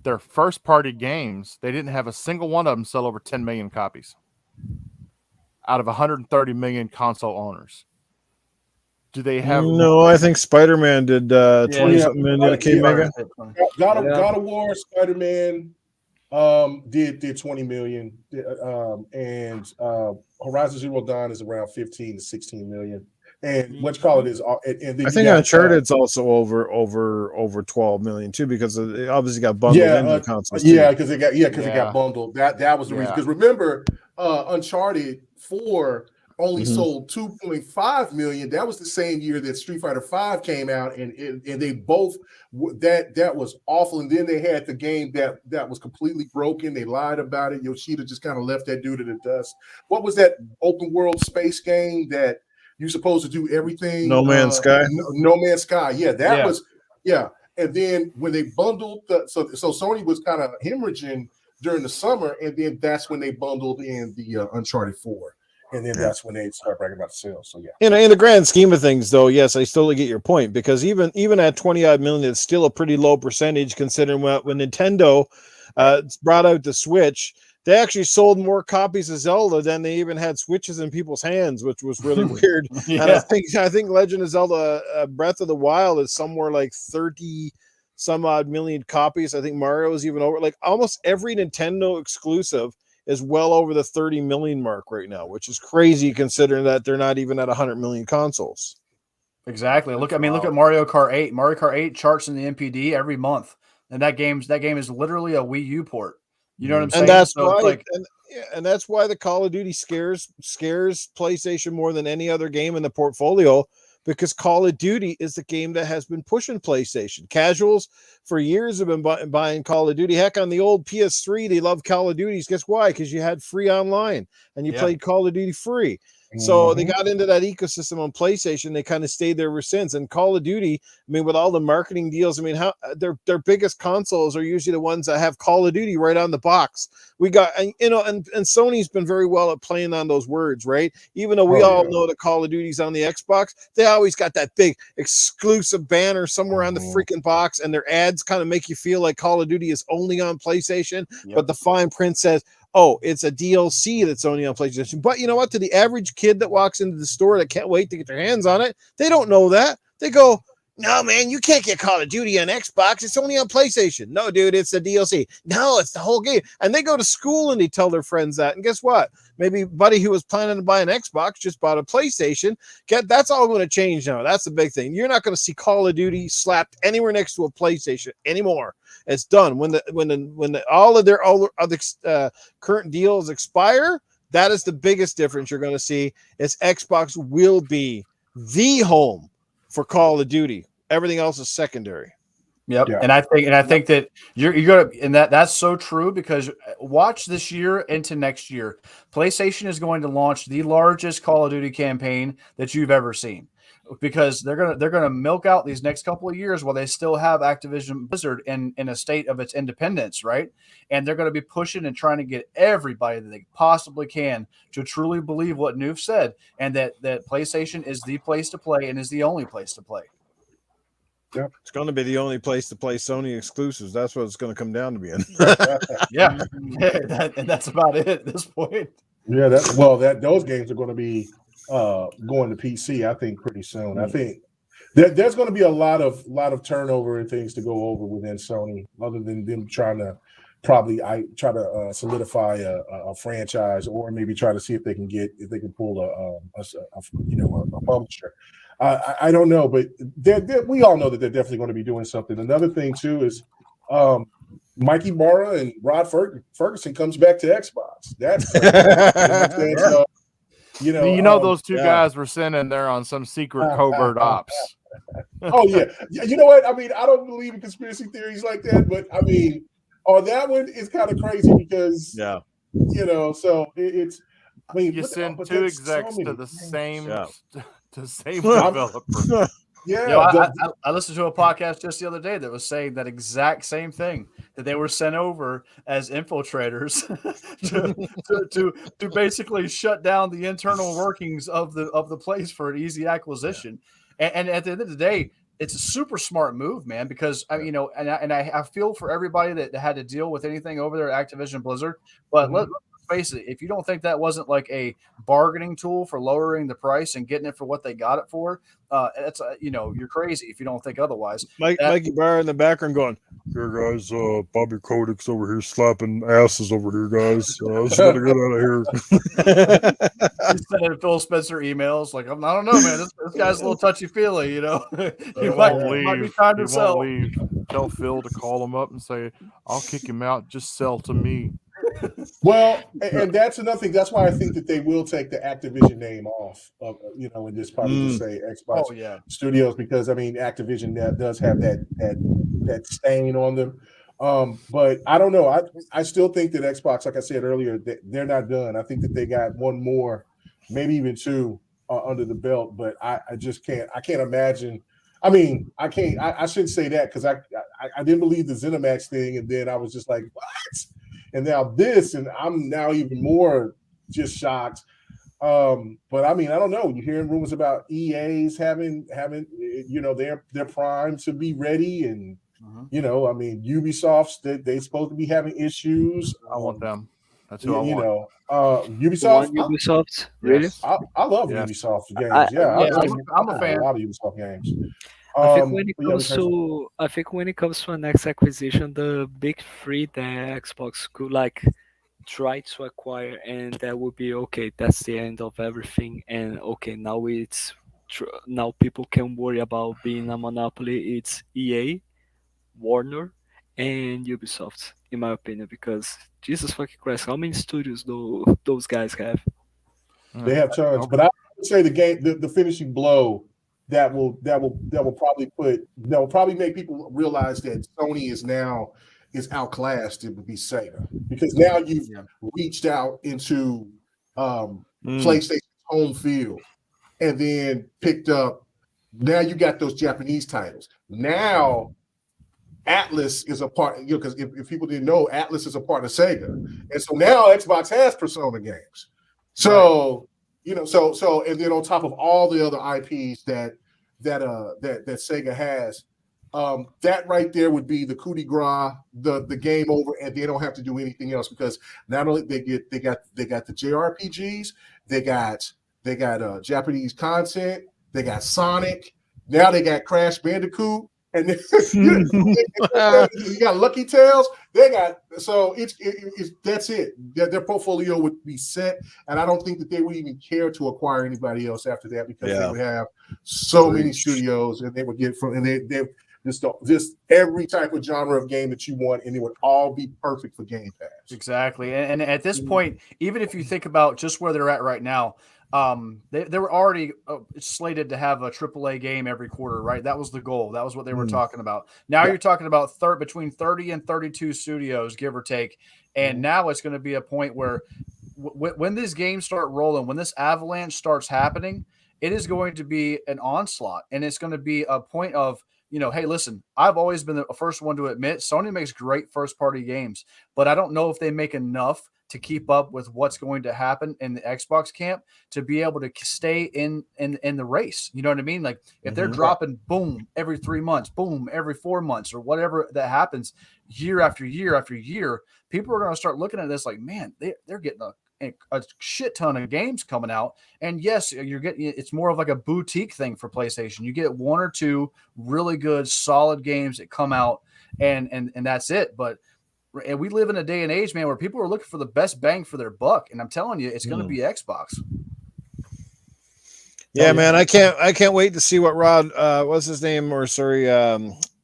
their first party games, they didn't have a single one of them sell over 10 million copies out of 130 million console owners. Do they have? No, I think Spider-Man did 20 Yeah. something million at KMEGA. God of War, Spider Man, did 20 million, and Horizon Zero Dawn is around 15 to 16 million. And what you call it is, and then I you think got, Uncharted's also over 12 million too, because it obviously got bundled into the consoles too. yeah, because it got bundled. That was the reason. Yeah. Because remember, Uncharted 4 only sold 2.5 million. That was the same year that Street Fighter 5 came out, and they both that was awful. And then they had the game that was completely broken. They lied about it. Yoshida just kind of left that dude in the dust. What was that open world space game that you're supposed to do everything? No Man's Sky. No Man's Sky. Yeah, that was And then when they bundled so Sony was kind of hemorrhaging during the summer, and then that's when they bundled in the Uncharted 4. And then that's when they start bragging about the sales. So yeah. In the grand scheme of things, though, yes, I totally get your point, because even at 20 odd million, it's still a pretty low percentage considering when Nintendo brought out the Switch. They actually sold more copies of Zelda than they even had Switches in people's hands, which was really weird. Yeah. And I think Legend of Zelda Breath of the Wild is somewhere like 30 some odd million copies. I think Mario is even over. Like almost every Nintendo exclusive is well over the 30 million mark right now, which is crazy considering that they're not even at 100 million consoles. Exactly. Look at Mario Kart 8. Mario Kart 8 charts in the MPD every month, and that game is literally a Wii U port. You know what I'm saying? And that's So it's why, like, and that's why the Call of Duty scares PlayStation more than any other game in the portfolio, because Call of Duty is the game that has been pushing PlayStation. Casuals for years have been buying Call of Duty. Heck, on the old PS3, they love Call of Duty. Guess why? Because you had free online and you played Call of Duty free. So they got into that ecosystem on PlayStation. They kind of stayed there ever since. And Call of Duty, I mean, with all the marketing deals, I mean, how their biggest consoles are usually the ones that have Call of Duty right on the box. We got, and Sony's been very well at playing on those words, right? Even though we all know that Call of Duty's on the Xbox, they always got that big exclusive banner somewhere on the freaking box, and their ads kind of make you feel like Call of Duty is only on PlayStation, but the fine print says, oh, it's a DLC that's only on PlayStation. But you know what? To the average kid that walks into the store that can't wait to get their hands on it, they don't know that. They go, No, man, you can't get Call of Duty on Xbox. It's only on PlayStation. No, dude, it's the DLC. No, it's the whole game. And they go to school and they tell their friends that. And guess what? Maybe buddy who was planning to buy an Xbox just bought a PlayStation. That's all going to change now. That's the big thing. You're not going to see Call of Duty slapped anywhere next to a PlayStation anymore. It's done. When all of their current deals expire, that is the biggest difference you're going to see. Is Xbox will be the home for Call of Duty. Everything else is secondary. Yep. Yeah. And I think that you're gonna, and that's so true, because watch this year into next year, PlayStation is going to launch the largest Call of Duty campaign that you've ever seen, because they're gonna milk out these next couple of years while they still have Activision Blizzard in a state of its independence, right? And they're going to be pushing and trying to get everybody that they possibly can to truly believe what Newf said, and that PlayStation is the place to play and is the only place to play. It's going to be the only place to play Sony exclusives. That's what it's going to come down to being. Yeah. And that's about it at this point. Yeah, those games are going to be going to PC, I think, pretty soon. I think there's going to be a lot of turnover and things to go over within Sony, other than them trying to solidify a franchise, or maybe try to see if they can pull a publisher. I don't know, but we all know that they're definitely going to be doing something. Another thing too is Mikey Barra and Rod Ferguson comes back to Xbox. That's those two guys were sent in there on some secret covert ops. Oh yeah, you know what? I mean, I don't believe in conspiracy theories like that, but I mean, on that one, it's kind of crazy because so it's. I mean, you send two execs to the same. The same developer. I listened to a podcast just the other day that was saying that exact same thing, that they were sent over as infiltrators to basically shut down the internal workings of the place for an easy acquisition. And at the end of the day, it's a super smart move, man, because I feel for everybody that had to deal with anything over there at Activision Blizzard, but let's face it, if you don't think that wasn't like a bargaining tool for lowering the price and getting it for what they got it for, that's you're crazy if you don't think otherwise. Mikey Barr in the background going, "Here guys, Bobby Kodak's over here slapping asses over here, guys. Let's get out of here." He's sending Phil Spencer emails like, I don't know, man. This guy's a little touchy feely, He might be trying to sell. Tell Phil to call him up and say, "I'll kick him out. Just sell to me." Well, and that's another thing. That's why I think that they will take the Activision name off of, and just probably just say Xbox Studios, because I mean, Activision does have that stain on them. But I don't know. I still think that Xbox, like I said earlier, they're not done. I think that they got one more, maybe even two under the belt. But I just can't. I can't imagine. I mean, I can't. I shouldn't say that, because I didn't believe the ZeniMax thing, and then I was just like, what? And now this, and I'm now even more just shocked. But I mean, I don't know. You're hearing rumors about EA's having their prime to be ready, and I mean, Ubisoft's they supposed to be having issues. I want them. That's who I want. Ubisoft. Ubisoft, really? I love Ubisoft games. I'm a fan. A lot of Ubisoft games. I think when it comes to a next acquisition, the big three that Xbox could try to acquire, and that would be okay. That's the end of everything, and okay, now people can worry about being a monopoly. It's EA, Warner, and Ubisoft, in my opinion, because Jesus fucking Christ, how many studios those guys have? They have tons, but I would say the finishing blow that will probably make people realize that Sony is outclassed. It would be Sega, because now you've reached out into PlayStation's home field and then picked up. Now you got those Japanese titles. Now Atlas is a part, because if people didn't know, Atlas is a part of Sega, and so now Xbox has Persona games. So so and then on top of all the other IPs that Sega has, that right there would be the coup de grace, the game over, and they don't have to do anything else, because not only they got the JRPGs, they got Japanese content, they got Sonic, Now they got Crash Bandicoot, and then, you got Lucky Tales. They got it's that's it. Their portfolio would be set, and I don't think that they would even care to acquire anybody else after that because they would have so many studios, and they would get from and they just every type of genre of game that you want, and it would all be perfect for Game Pass. Exactly, and at this point, even if you think about just where they're at right now, they were already slated to have a AAA game every quarter, right? That was the goal. That was what they were talking about. Now you're talking about between 30 and 32 studios, give or take, and now it's going to be a point where when these games start rolling, when this avalanche starts happening, it is going to be an onslaught, and it's going to be a point of, hey, listen, I've always been the first one to admit Sony makes great first-party games, but I don't know if they make enough to keep up with what's going to happen in the Xbox camp to be able to stay in the race. You know what I mean? Like if they're dropping boom every 3 months, boom every 4 months, or whatever that happens year after year after year, people are going to start looking at this like, man, they're getting a shit ton of games coming out. And yes, it's more of like a boutique thing for PlayStation. You get 1 or 2 really good, solid games that come out, and that's it. But we live in a day and age, man, where people are looking for the best bang for their buck, and I'm telling you, it's going to be Xbox. Yeah, man, I can't wait to see what what's his name, or sorry,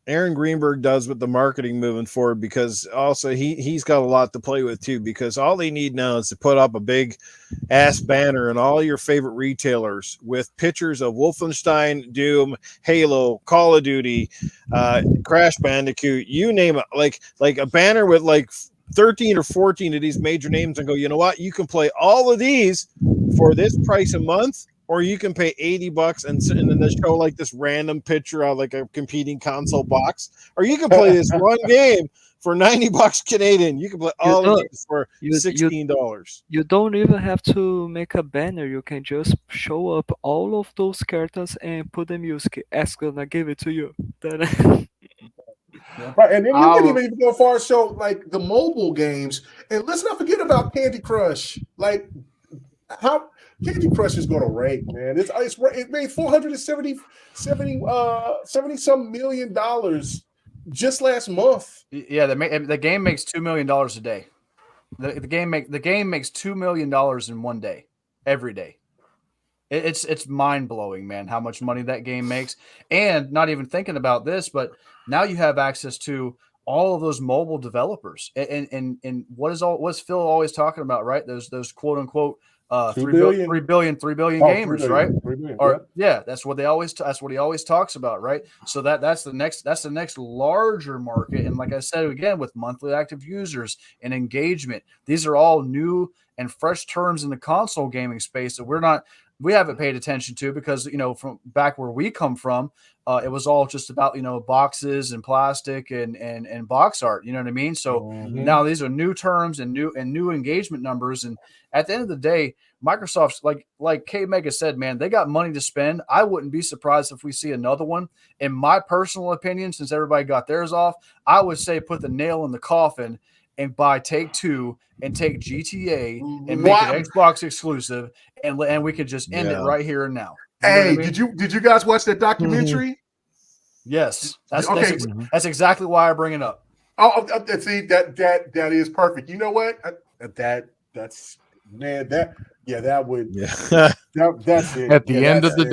Aaron Greenberg does with the marketing moving forward, because also he's got a lot to play with too, because all they need now is to put up a big ass banner in all your favorite retailers with pictures of Wolfenstein, Doom, Halo, Call of Duty, Crash Bandicoot, you name it, like a banner with like 13 or 14 of these major names, and go, you know what, you can play all of these for this price a month, or you can pay $80 and then they show like this random picture of like a competing console box, or you can play this one game for $90 Canadian. You can play all of these for $16. You don't even have to make a banner. You can just show up all of those characters and put the music. Ask gonna give it to you. Right, and then you can even go far as show like the mobile games, and let's not forget about Candy Crush. Like how Candy Crush is going to rank, man. It made $470 some million just last month. Yeah, the game makes $2 million a day. The game makes $2 million in one day, every day. It's mind blowing, man, how much money that game makes. And not even thinking about this, but now you have access to all of those mobile developers. And what's Phil always talking about, right? Those quote unquote 3 billion gamers, right? 3 billion, that's what he always talks about, right? So that's the next larger market. And like I said again, with monthly active users and engagement, these are all new and fresh terms in the console gaming space that we haven't paid attention to, because from back where we come from, it was all just about boxes and plastic and box art. You know what I mean? So now these are new terms and new engagement numbers. And at the end of the day, Microsoft's like KMEGA said, man, they got money to spend. I wouldn't be surprised if we see another one. In my personal opinion, since everybody got theirs off, I would say put the nail in the coffin and buy Take-Two and take GTA and make it Xbox exclusive, and we could just end it right here and now. Hey, did you guys watch that documentary? Yes, that's exactly why I bring it up. See, that is perfect. You know what? That's it. At the end of the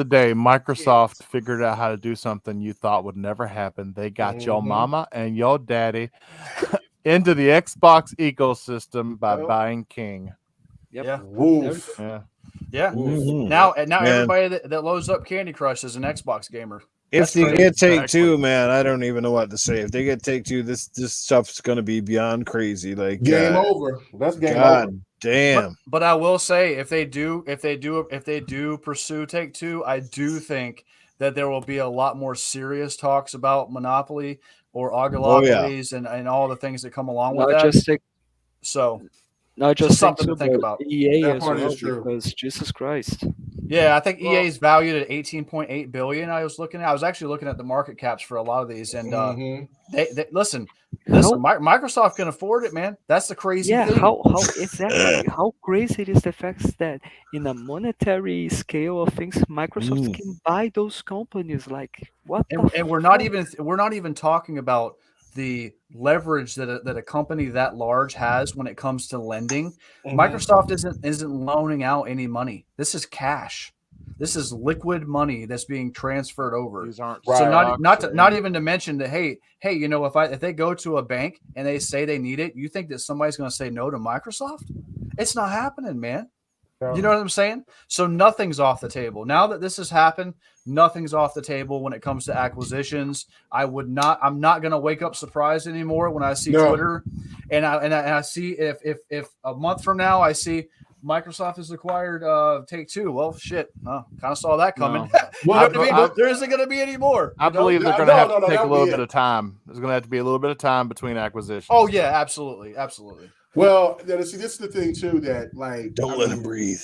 day, Microsoft figured out how to do something you thought would never happen. They got your mama and your daddy into the Xbox ecosystem by buying King. Yep. Yeah. Woof. Yeah. Now everybody that loads up Candy Crush is an Xbox gamer. If they get Take-Two, man, I don't even know what to say. If they get Take-Two, this stuff's going to be beyond crazy. Like game over. That's game over. Damn. But I will say, if they do pursue Take-Two, I do think that there will be a lot more serious talks about monopoly or oligopolies and all the things that come along with that. So Not just something think to think about about. EA That as part is well, true. because Jesus Christ. Yeah, I think Well- EA is valued at 18.8 billion. I was actually looking at the market caps for a lot of these, and Mhm. they listen. How, Microsoft can afford it, man. That's the crazy yeah, thing. how exactly how crazy it is the fact that in a monetary scale of things, Microsoft can buy those companies. Like what the And we're not even talking about the leverage that a company that large has when it comes to lending. Mhm. Microsoft isn't loaning out any money. This is cash. This is liquid money that's being transferred over. These aren't Right. So stocks or not even to mention that hey, you know, if they go to a bank and they say they need it, you think that somebody's going to say no to Microsoft? It's not happening, man. You know what I'm saying? So nothing's off the table. Now that this has happened, nothing's off the table when it comes to acquisitions. I'm not going to wake up surprised anymore when I see No. Twitter and I see if a month from now I see Microsoft has acquired Take-Two. Well, shit, kind of saw that coming. No. You know Well, what I mean? There isn't going to be any more. I you know? believe they're No, going to have no, to take a that'll little be bit it. of time. There's going to have to be a little bit of time between acquisitions. Oh yeah, absolutely. Well, see, this is the thing too that like Don't I let mean, him breathe.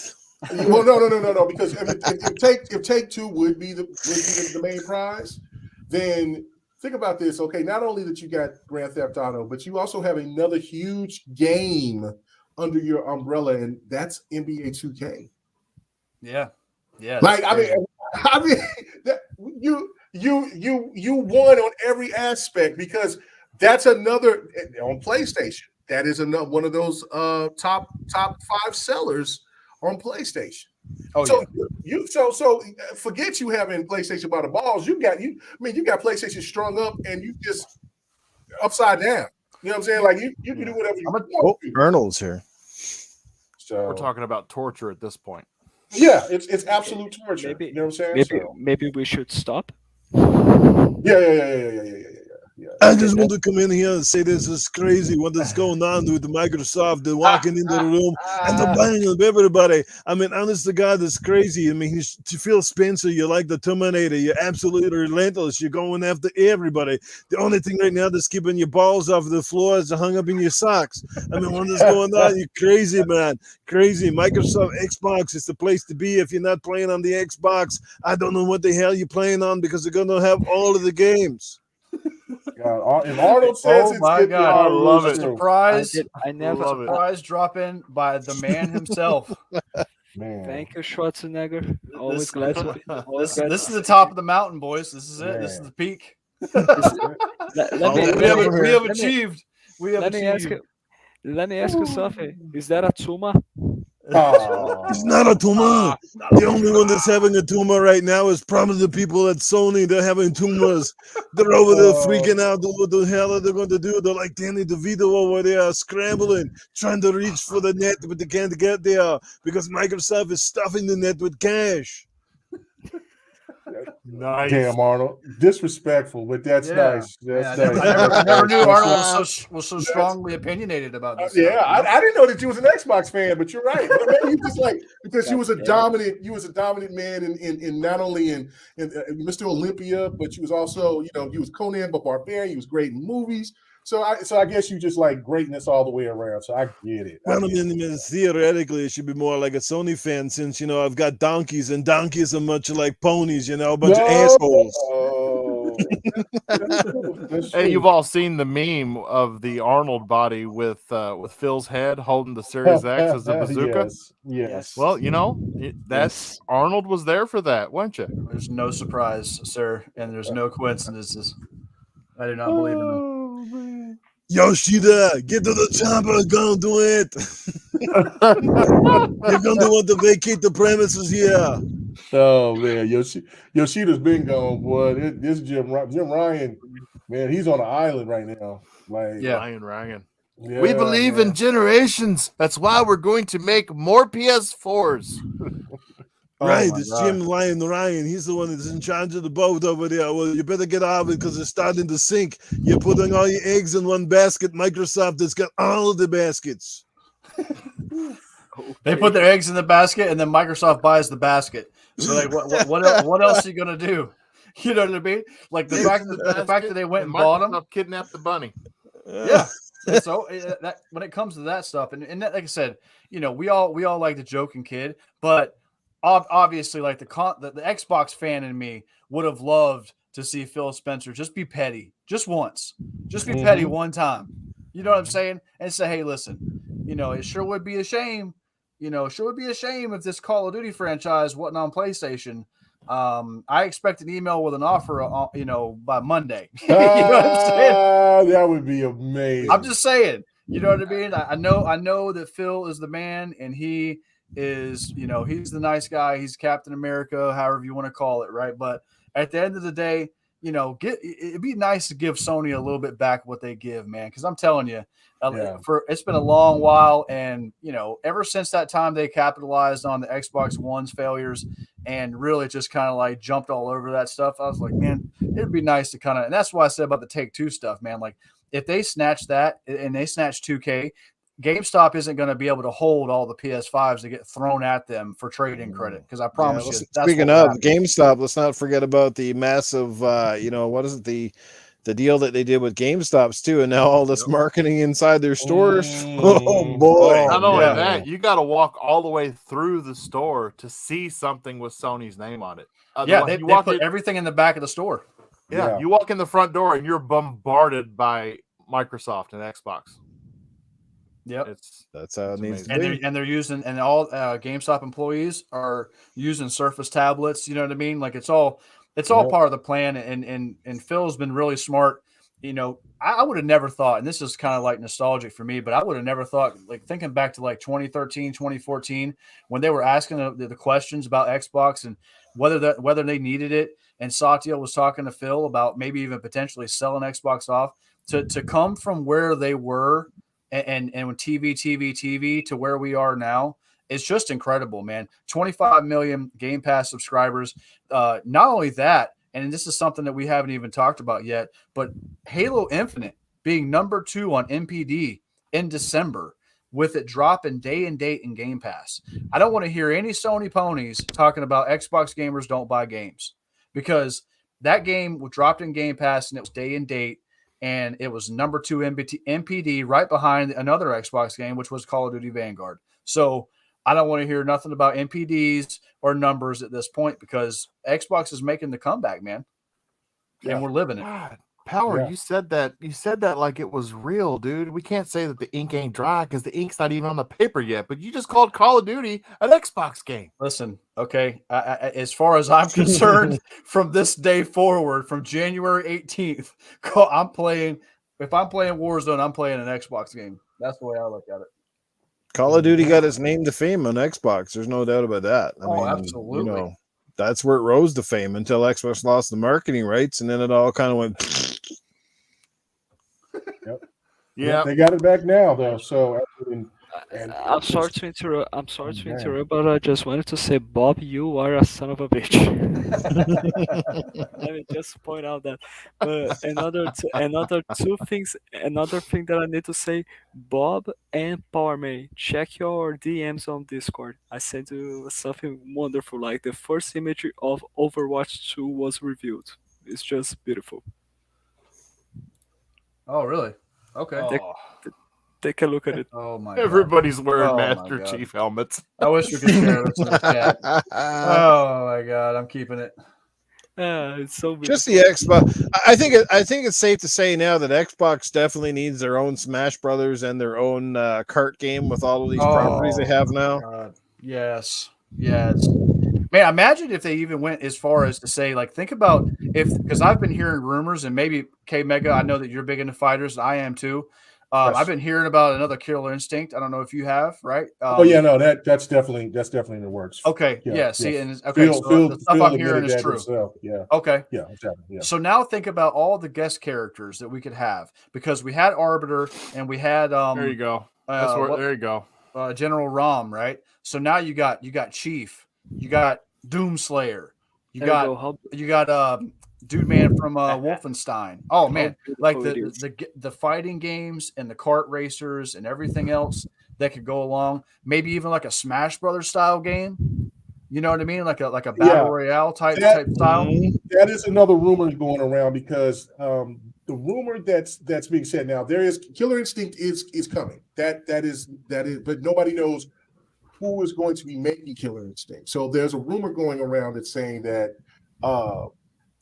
Well, no. Because I mean, if Take-Two would be the main prize, then think about this. Okay, not only that you got Grand Theft Auto, but you also have another huge game under your umbrella, and that's NBA 2K. Yeah. Like I mean, that, you won on every aspect because that's another on PlayStation. That is another one of those top 5 sellers on PlayStation. Oh So yeah. so forget you having PlayStation by the balls. You got PlayStation strung up and you just upside down. You know what I'm saying? Like you can do whatever you want to. Arnold's here. So We're talking about torture at this point. yeah, it's absolute torture. Maybe- You know what I'm saying? Maybe we should stop. Yeah. I just want to come in here and say this is crazy what is going on with Microsoft. They're walking into the room and they're buying up everybody. I mean, honest to God, that's crazy. I mean, you feel Spencer, you're like the Terminator. You're absolutely relentless. You're going after everybody. The only thing right now that's keeping your balls off the floor is hung up in your socks. I mean, what is going on? You're crazy, man. Crazy. Microsoft Xbox is the place to be if you're not playing on the Xbox. I don't know what the hell you're playing on because they're going to have all of the games. God, if Arnold says Oh my God, I love it. Surprise! I never. Love it. Surprise drop in by the man himself. Man. Thank you, Schwarzenegger. Always glad to be. Always This glad is to the top of the mountain, boys. This is it. This is Man. the peak. let me, We have let me- achieved. We have let me ask achieved. you. Let me ask you something. Is that a tumor? Oh. It's not a tumor. The only one that's having a tumor right now is probably the people at Sony. They're having tumors. They're over there freaking out. What the hell are they going to do? They're like Danny DeVito over there scrambling, trying to reach for the net, but they can't get there because Microsoft is stuffing the net with cash. Nice. Damn, Arnold. Disrespectful, but that's nice. That's nice. I never knew That's Arnold nice. was so strongly opinionated about this. Yeah, stuff, you know? I didn't know that you was an Xbox fan, but you're right. But maybe you just like because you was a dominant man in not only in Mr. Olympia, but you was also you was Conan the Barbarian. You was great in movies. So I guess you just like greatness all the way around. So I get it. Well, I mean, theoretically, it should be more like a Sony fan since, I've got donkeys, and donkeys are much like ponies, a bunch of assholes. That's Hey, true. you've all seen the meme of the Arnold body with Phil's head holding the Series X as a bazooka. Yes. Well, that's Arnold was there for that, weren't you? There's no surprise, sir, and there's no coincidences. I do not believe in them. Yoshida, get to the chopper, go do it. You're going to want to vacate the premises here. Oh man, Yoshida's been gone, boy. This Jim Ryan, man, he's on an island right now. Like, Ryan. yeah, We believe man. in generations. That's why we're going to make more PS4s. Right, my it's God. Jim Ryan. He's the one that's in charge of the boat over there. Well, you better get out of it because it's starting to sink. You're putting all your eggs in one basket. Microsoft has got all of the baskets. They put their eggs in the basket, and then Microsoft buys the basket. So, like, what else are you gonna do? You know what I mean? Like the fact that they went and bought them. Kidnapped the bunny. Yeah, And so that when it comes to that stuff, and that, like I said, we all like the joking kid, but obviously, like the Xbox fan in me would have loved to see Phil Spencer just be petty, just once, just be petty one time. You know what I'm saying? And say, hey, listen, it sure would be a shame. Sure would be a shame if this Call of Duty franchise wasn't on PlayStation. I expect an email with an offer, by Monday. You know what I'm saying? That would be amazing. I'm just saying, you know what I mean? I know that Phil is the man, and he is, he's the nice guy. He's Captain America, however you want to call it, right? But at the end of the day, it'd be nice to give Sony a little bit back what they give, man. Because I'm telling you, it's been a long while, and ever since that time they capitalized on the Xbox One's failures and really just kind of like jumped all over that stuff. I was like, man, it'd be nice to and that's why I said about the Take-Two stuff, man. Like if they snatch that and they snatch 2K, GameStop isn't going to be able to hold all the PS5s that get thrown at them for trade-in credit, because I promise you. Speaking of GameStop, let's not forget about the massive, what is it, the deal that they did with GameStops too, and now all this marketing inside their stores. Oh boy! Not only that, you got to walk all the way through the store to see something with Sony's name on it. They put everything in the back of the store. Yeah, you walk in the front door and you're bombarded by Microsoft and Xbox. Yep, that's how it needs to be. And they're using, and all GameStop employees are using Surface tablets. You know what I mean? Like it's all part of the plan. And Phil's been really smart. I would have never thought, and this is kind of like nostalgic for me, but I would have never thought, like thinking back to like 2013, 2014, when they were asking the questions about Xbox and whether they needed it. And Satya was talking to Phil about maybe even potentially selling Xbox off to come from where they were and when TV to where we are now. It's just incredible, man. 25 million Game Pass subscribers. Not only that, and this is something that we haven't even talked about yet, but Halo Infinite being number 2 on MPD in December, with it dropping day and date in Game Pass. I don't want to hear any Sony ponies talking about Xbox gamers don't buy games, because that game was dropped in Game Pass and it was day and date, and it was number 2 MPD right behind another Xbox game, which was Call of Duty Vanguard. So I don't want to hear nothing about MPDs or numbers at this point, because Xbox is making the comeback, man. Yeah. And we're living it. God, Power, you said that like it was real, dude. We can't say that the ink ain't dry because the ink's not even on the paper yet, but you just called Call of Duty an Xbox game. Listen, okay, as far as I'm concerned, from this day forward, from January 18th, if I'm playing Warzone, I'm playing an Xbox game. That's the way I look at it. Call of Duty got its name to fame on Xbox. There's no doubt about that. I mean, absolutely. That's where it rose to fame until Xbox lost the marketing rights, and then it all kind of went. Yep. Yeah, they got it back now, though. So, I'm sorry to interrupt, but I just wanted to say, Bob, you are a son of a bitch. Let me just point out that. Another thing that I need to say, Bob and Powerman, check your DMs on Discord. I sent you something wonderful, like the first image of Overwatch 2 was revealed. It's just beautiful. Oh, really? Okay. Take a look at it. Oh my! Everybody's wearing Master Chief helmets. I wish we could share this in the chat. Oh my God, I'm keeping it. It's so beautiful. Just the Xbox. I think it's safe to say now that Xbox definitely needs their own Smash Brothers and their own kart game with all of these properties they have now. God. Yes. Man, imagine if they even went as far as to say, like, think about because I've been hearing rumors, and maybe KMEGA, I know that you're big into fighters, I am too. Yes. I've been hearing about another Killer Instinct. I don't know if you have, right? That's definitely in the works. Okay, see, and the stuff I'm hearing is true. Himself. Yeah. Okay. Yeah, exactly. Yeah. So now think about all the guest characters that we could have, because we had Arbiter and we had there you go. There you go. General Rom, right? So now you got Chief, you got Doomslayer, you got Dude Man from Wolfenstein. Oh man, like the fighting games and the kart racers and everything else that could go along. Maybe even like a Smash Brothers style game. You know what I mean? Like a battle royale type style. That is another rumor going around, because the rumor that's being said now, there is Killer Instinct is coming. That is, but nobody knows who is going to be making Killer Instinct. So there's a rumor going around that's saying that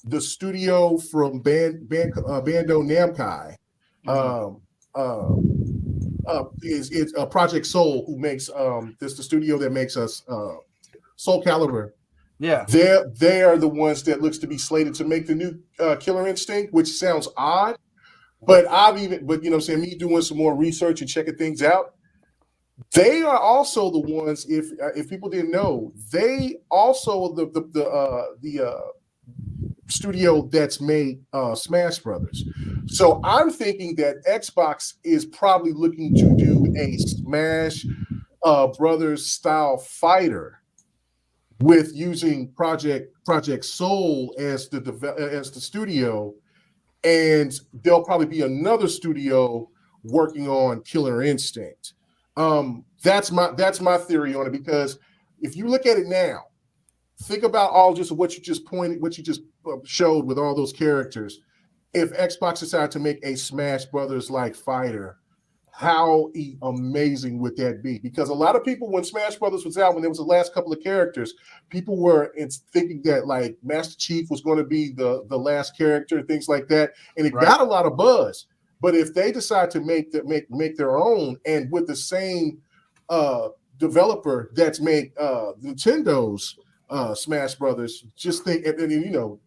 the studio from Bando Namkai is Project Soul, who makes this the studio that makes us Soul Calibur. Yeah, they are the ones that looks to be slated to make the new Killer Instinct, which sounds odd. But you know what I'm saying, me doing some more research and checking things out, they are also the ones, if people didn't know, they also the studio that's made Smash Brothers. So I'm thinking that Xbox is probably looking to do a Smash Brothers style fighter with using Project Soul as the studio, and there'll probably be another studio working on Killer Instinct. That's my theory on it, because if you look at it now, think about what you just showed with all those characters. If Xbox decided to make a Smash Brothers like fighter, how amazing would that be? Because a lot of people, when Smash Brothers was out, when there was the last couple of characters, people were thinking that like Master Chief was going to be the last character, things like that, and it got a lot of buzz. But if they decide to make their own, and with the same developer that's made Nintendo's Smash Brothers, just think, and the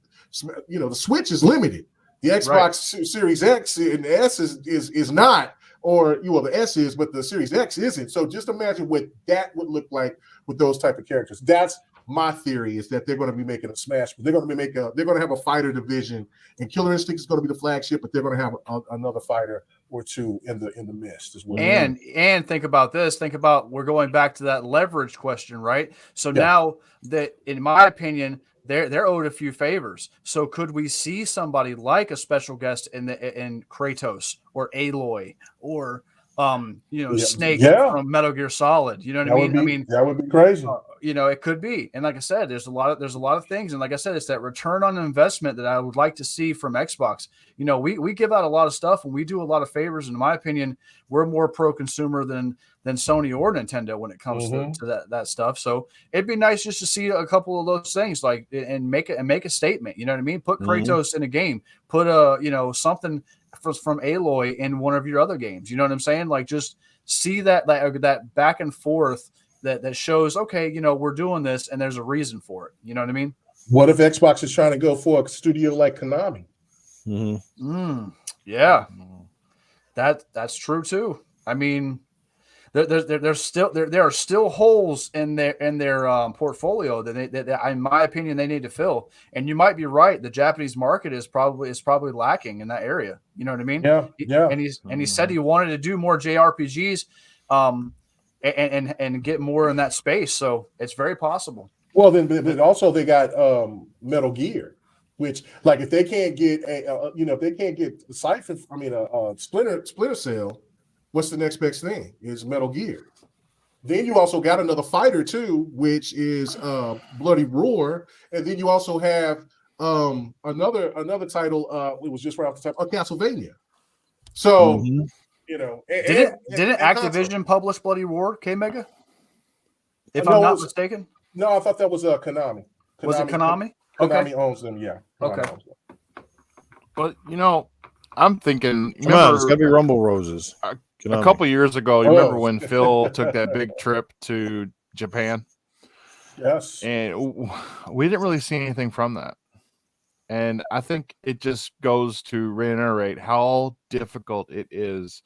Switch is limited. The Xbox Series X and the S is not. Or the S is, but the Series X isn't. So just imagine what that would look like with those type of characters. That's my theory, is that they're going to be making a Smash. They're going to have a fighter division, and Killer Instinct is going to be the flagship, but they're going to have another fighter or two in the midst as well. And think about this. Think about, we're going back to that leverage question, right? So now that, in my opinion, they're owed a few favors. So could we see somebody like a special guest in Kratos or Aloy or Snake from Metal Gear Solid? You know what I mean? I mean, that would be crazy. It could be. And like I said, there's a lot of things. And like I said, it's that return on investment that I would like to see from Xbox. We give out a lot of stuff and we do a lot of favors. And in my opinion, we're more pro-consumer than Sony or Nintendo when it comes to that stuff. So it'd be nice just to see a couple of those things, like, and make a statement. You know what I mean? Put Kratos in a game. Put something from Aloy in one of your other games. You know what I'm saying? Like, just see that back and forth that shows, okay, we're doing this and there's a reason for it. You know what I mean? What if Xbox is trying to go for a studio like Konami? Yeah, that's true too. I mean, there are still holes in their portfolio that in my opinion they need to fill. And you might be right. The Japanese market is probably lacking in that area. You know what I mean? Yeah. And he said he wanted to do more JRPGs, and get more in that space. So it's very possible. Well, then also they got Metal Gear, which, like, if they can't get Splinter Cell, what's the next best thing? Is Metal Gear. Then you also got another fighter too, which is Bloody Roar, and then you also have another title. It was just right off the top of Castlevania. So didn't Activision publish Bloody Roar KMEGA? If I'm not mistaken. No, I thought that was Konami. Was it Konami? Konami owns them. Yeah. Okay. But I'm thinking. Come on, it's gotta be Rumble Roses. A couple years ago, you remember when Phil took that big trip to Japan? Yes. And we didn't really see anything from that. And I think it just goes to reiterate how difficult it is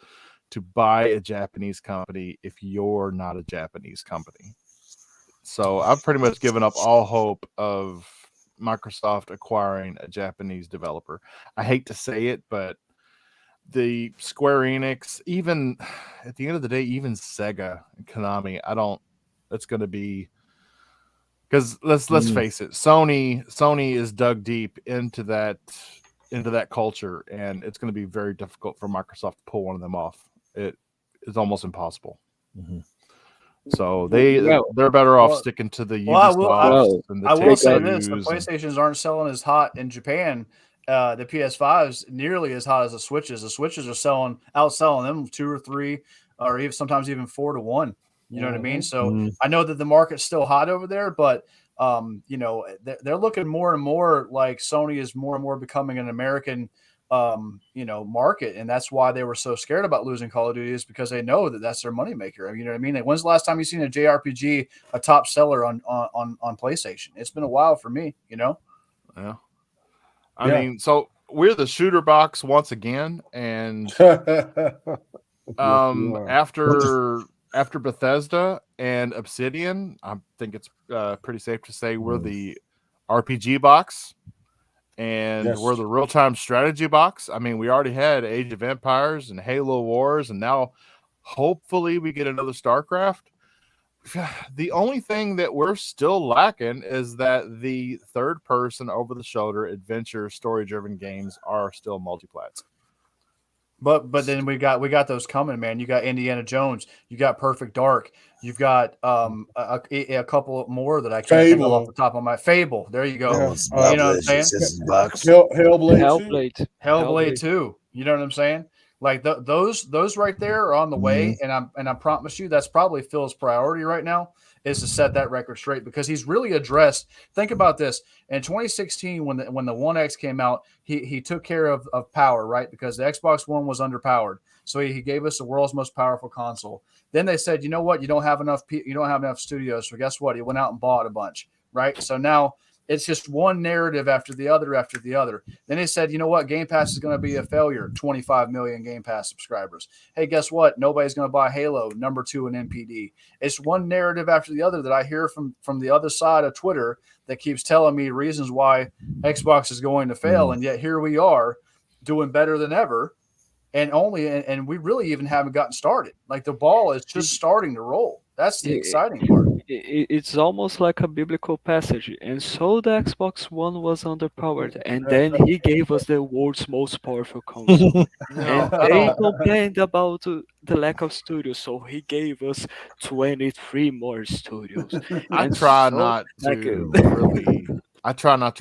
to buy a Japanese company if you're not a Japanese company. So I've pretty much given up all hope of Microsoft acquiring a Japanese developer. I hate to say it, but the Square Enix, even at the end of the day, even Sega and Konami, it's going to be, because let's face it, Sony is dug deep into that culture, and it's going to be very difficult for Microsoft to pull one of them off. It is almost impossible. So they're better off sticking to the Ubisoft. I will say this: the PlayStations aren't selling as hot in Japan the PS5s nearly as hot as the Switches. The Switches are outselling them 2 or 3, or even sometimes even 4 to 1. You know what I mean? So I know that the market's still hot over there, but you know, they're looking more and more like Sony is more and more becoming an American you know, market, and that's why they were so scared about losing Call of Duty, is because they know that that's their moneymaker. You know what I mean? Like, when's the last time you seen a JRPG a top seller on PlayStation? It's been a while for me, you know. Yeah. I mean, so we're the shooter box once again, and after Bethesda and Obsidian, I think it's pretty safe to say we're the RPG box, and we're the real-time strategy box. I mean, we already had Age of Empires and Halo Wars, and now hopefully we get another StarCraft. The only thing that we're still lacking is that the third-person over-the-shoulder adventure story-driven games are still multiplats. But then we got those coming, man. You got Indiana Jones, you got Perfect Dark, you've got a couple more that I can't think of off the top of my Fable. There you go. Yeah. You know what I'm saying? Hellblade 2. You know what I'm saying? Like those right there are on the way, and I promise you that's probably Phil's priority right now, is to set that record straight, because he's really addressed. Think about this. In 2016, when the One X came out, he took care of power, right? Because the Xbox One was underpowered. So he gave us the world's most powerful console. Then they said, you know what? You don't have enough studios. So guess what? He went out and bought a bunch, right? So now it's just one narrative after the other after the other. Then they said, you know what? Game Pass is going to be a failure. 25 million Game Pass subscribers. Hey, guess what? Nobody's going to buy Halo, number 2 in NPD. It's one narrative after the other that I hear from the other side of Twitter that keeps telling me reasons why Xbox is going to fail. And yet here we are doing better than ever. And we really even haven't gotten started. Like, the ball is just starting to roll. That's the exciting part. It's almost like a biblical passage. And so the Xbox One was underpowered, and then he gave us the world's most powerful console. And they complained about the lack of studios, so he gave us 23 more studios. I try not to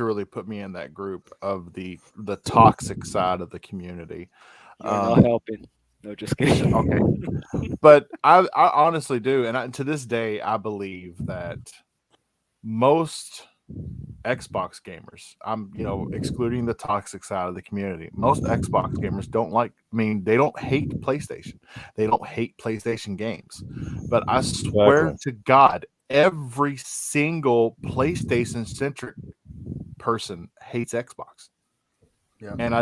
really put me in that group of the toxic side of the community. You're not helping. No, just kidding. Okay. But I honestly do. And to this day, I believe that most Xbox gamers, I'm, excluding the toxic side of the community, most Xbox gamers they don't hate PlayStation. They don't hate PlayStation games. But I swear to God, every single PlayStation-centric person hates Xbox. Yeah. And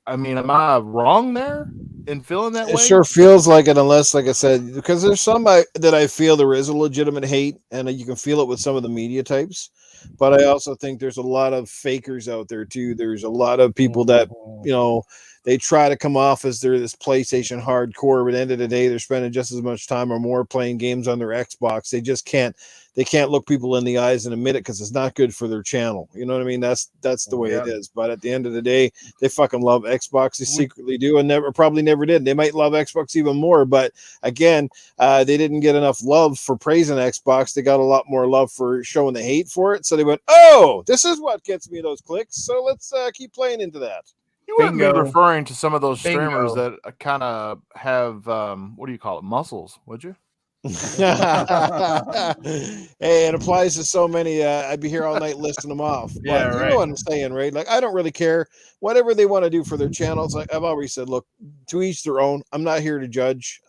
I mean, am I wrong there in feeling that way? It sure feels like it, unless, like I said, because there's some that I feel there is a legitimate hate, and you can feel it with some of the media types. But I also think there's a lot of fakers out there too. There's a lot of people that, they try to come off as they're this PlayStation hardcore, but at the end of the day, they're spending just as much time or more playing games on their Xbox. They just can't look people in the eyes and admit it, because it's not good for their channel. You know what I mean? That's the way it is. But at the end of the day, they fucking love Xbox. They secretly do, and probably never did. They might love Xbox even more, but again, they didn't get enough love for praising Xbox. They got a lot more love for showing the hate for it. So they went, "Oh, this is what gets me those clicks. So let's keep playing into that." You wouldn't be referring to some of those streamers that kind of have what do you call it, muscles, would you? Hey, it applies to so many. I'd be here all night listing them off. But Yeah, right. You know what I'm saying, right? Like, I don't really care whatever they want to do for their channels. Like I've always said, look, to each their own. I'm not here to judge.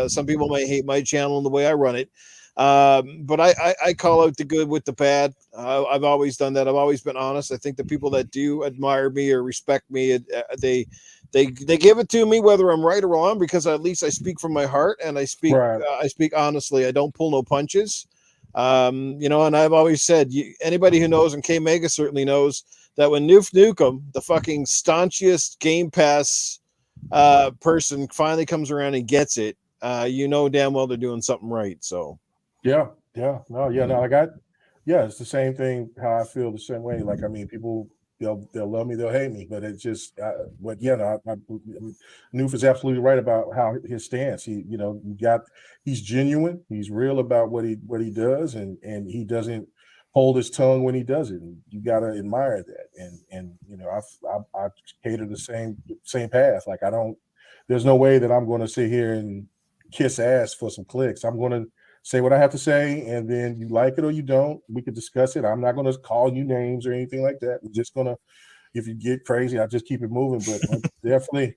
Some people might hate my channel and the way I run it. But I call out the good with the bad. I've always done that. I've always been honest. I think the people that do admire me or respect me, they give it to me whether I'm right or wrong, because at least I speak from my heart, and I speak honestly. I don't pull no punches. And I've always said, anybody who knows, and KMEGA certainly knows, that when Newf Nukem, the fucking staunchest Game Pass person, finally comes around and gets it, damn well they're doing something right. So it's the same thing. How I feel the same way. Like, I mean, people, they'll love me, they'll hate me, but it's just Newf is absolutely right about how his stance. He's genuine, he's real about what he does, and he doesn't hold his tongue when he does it. And you gotta admire that. And you know, I cater the same path. Like there's no way that I'm going to sit here and kiss ass for some clicks. I'm going to say what I have to say, and then you like it or you don't. We could discuss it. I'm not going to call you names or anything like that. We're just going to, if you get crazy, I just keep it moving. But I definitely,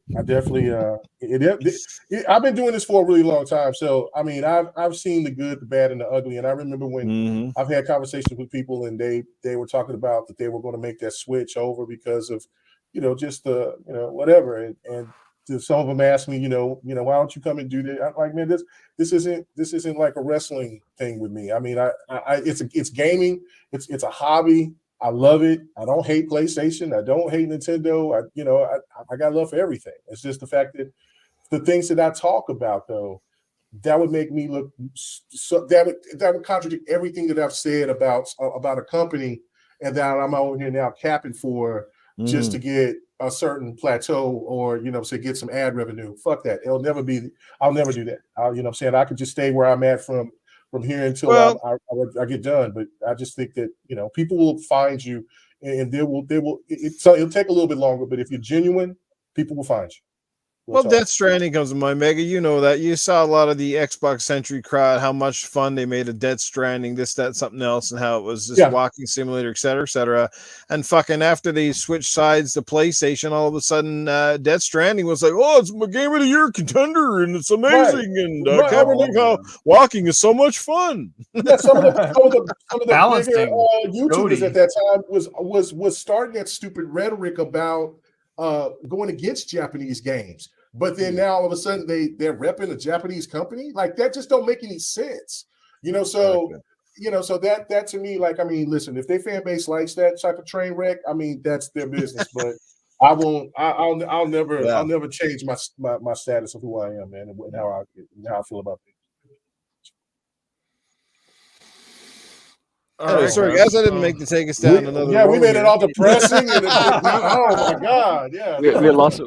I've been doing this for a really long time. So I mean, I've seen the good, the bad, and the ugly. And I remember when I've had conversations with people, and they were talking about that they were going to make that switch over because of, you know, just whatever. And some of them asked me, why don't you come and do that? I'm like, man, this isn't like a wrestling thing with me. I mean, it's gaming. It's a hobby. I love it. I don't hate PlayStation. I don't hate Nintendo. I got love for everything. It's just the fact that the things that I talk about, though, that would make me look so that would contradict everything that I've said about a company, and that I'm over here now capping for just to get a certain plateau or say get some ad revenue. Fuck that. I'll never do that. I could just stay where I'm at from here until I get done. But I just think that people will find you, and it'll take a little bit longer. But if you're genuine, people will find you. Well, Death Stranding comes to mind, Mega. You know that. You saw a lot of the Xbox Century crowd, how much fun they made of Death Stranding, this, that, something else, and how it was just walking simulator, et cetera, et cetera. And fucking after they switched sides to PlayStation, all of a sudden, Death Stranding was like, oh, it's my Game of the Year contender, and it's amazing, and I can't believe how walking is so much fun. Yeah, some of the bigger YouTubers at that time was starting that stupid rhetoric about going against Japanese games. But then now all of a sudden they're repping a Japanese company. Like that just don't make any sense. So that to me, like, I mean, listen, if their fan base likes that type of train wreck, I mean, that's their business. But I'll never change my status of who I am, man, and how I feel about things. Sorry, guys, I didn't make to take us down another road. We made it all depressing. Oh my god, yeah. We lost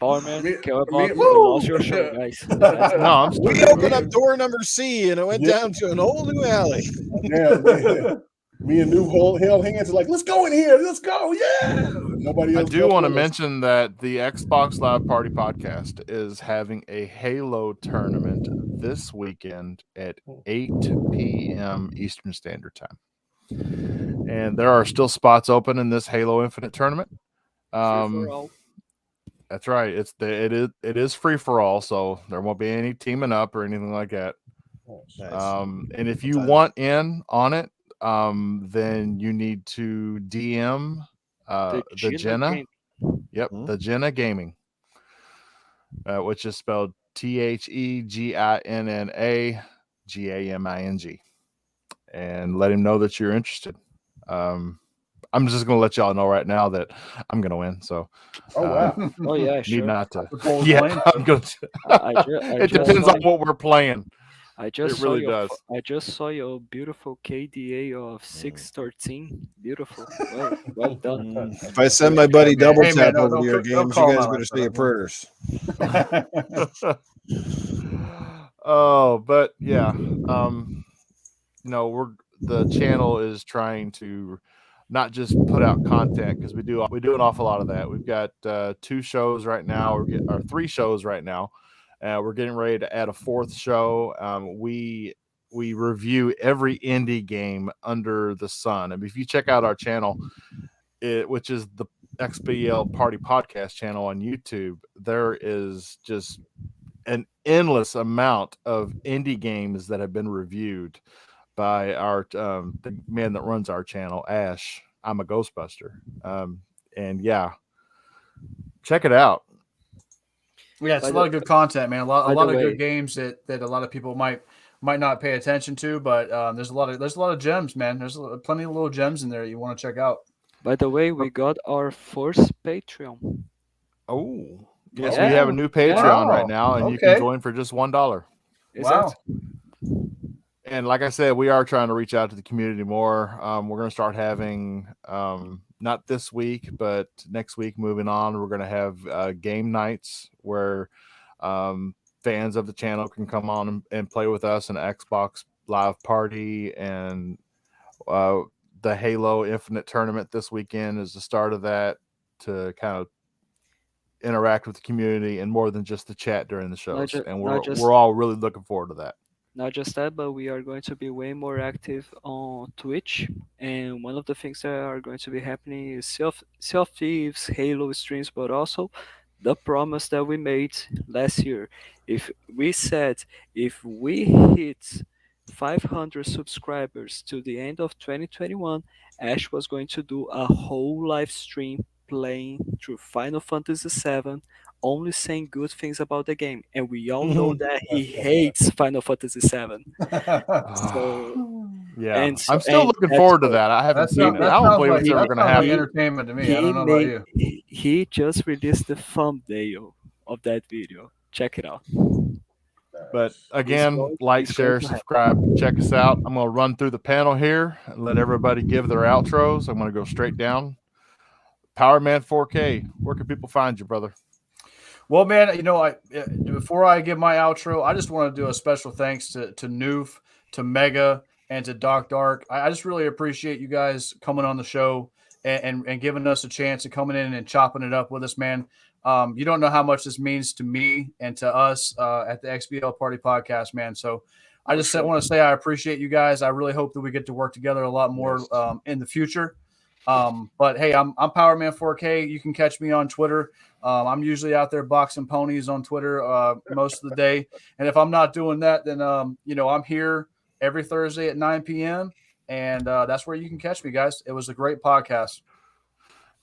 Powerman, K.Y Bob, we lost your show, guys. No, we opened up door number C, and it went down to an whole new alley. Yeah, me and Newf held hands like, let's go in here, let's go, yeah. Nobody else. I do want to mention that the Xbox Live Party podcast is having a Halo tournament this weekend at 8 p.m. Eastern Standard Time, and there are still spots open in this Halo Infinite tournament. That's right. It is free for all, so there won't be any teaming up or anything like that. Nice. And if you want in on it, then you need to DM the Jenna. Yep, the Jenna Gaming, which is spelled TheGinnagaMing, and let him know that you're interested. I'm just gonna let y'all know right now that I'm gonna win. So, wow, oh yeah, sure. Need not to. Yeah, I'm gonna. It depends on what we're playing. I just saw your beautiful KDA of 613. Beautiful. Well done. If I send my buddy Double Tap over to your games, you guys better say your prayers. Oh, but yeah, the channel is trying to not just put out content, because we do an awful lot of that. We've got 2 shows right now, or 3 shows right now. We're getting ready to add a 4th show. We review every indie game under the sun. And if you check out our channel, which is the XBL Party Podcast channel on YouTube, there is just an endless amount of indie games that have been reviewed by our the man that runs our channel, Ash. I'm a Ghostbuster. And yeah, check it out. Yeah, it's a lot of good content, man. A lot of good games that a lot of people might not pay attention to, but there's a lot of gems, man. There's plenty of little gems in there you want to check out. By the way, we got our first Patreon. Oh, yes, we have a new Patreon right now, and you can join for just $1. Wow. And like I said, we are trying to reach out to the community more. We're going to start having, not this week, but next week moving on, we're going to have game nights where fans of the channel can come on and play with us in Xbox Live Party. And the Halo Infinite tournament this weekend is the start of that, to kind of interact with the community and more than just the chat during the shows. And we're all really looking forward to that. Not just that, but we are going to be way more active on Twitch. And one of the things that are going to be happening is Sea of Thieves, Halo streams, but also the promise that we made last year. If we said if we hit 500 subscribers to the end of 2021, Ash was going to do a whole live stream playing through Final Fantasy VII, only saying good things about the game, and we all know that he hates Final Fantasy VII. So Yeah, and I'm still looking forward to that. I haven't seen it. I don't believe it's ever going to happen. Entertainment to me. I don't know about you. He just released the thumbnail of that video. Check it out. But again, like, share, subscribe, check us out. I'm going to run through the panel here and let everybody give their outros. I'm going to go straight down. Powerman 4K, where can people find you, brother? Well, man, before I give my outro, I just want to do a special thanks to Newf, to Mega, and to Doc Dark. I just really appreciate you guys coming on the show and giving us a chance of coming in and chopping it up with us, man. You don't know how much this means to me and to us at the XBL Party podcast, man. So I just want to say I appreciate you guys. I really hope that we get to work together a lot more in the future. But hey, I'm Powerman 4K. You can catch me on Twitter. I'm usually out there boxing ponies on Twitter most of the day. And if I'm not doing that, then I'm here every Thursday at 9 p.m. And that's where you can catch me, guys. It was a great podcast.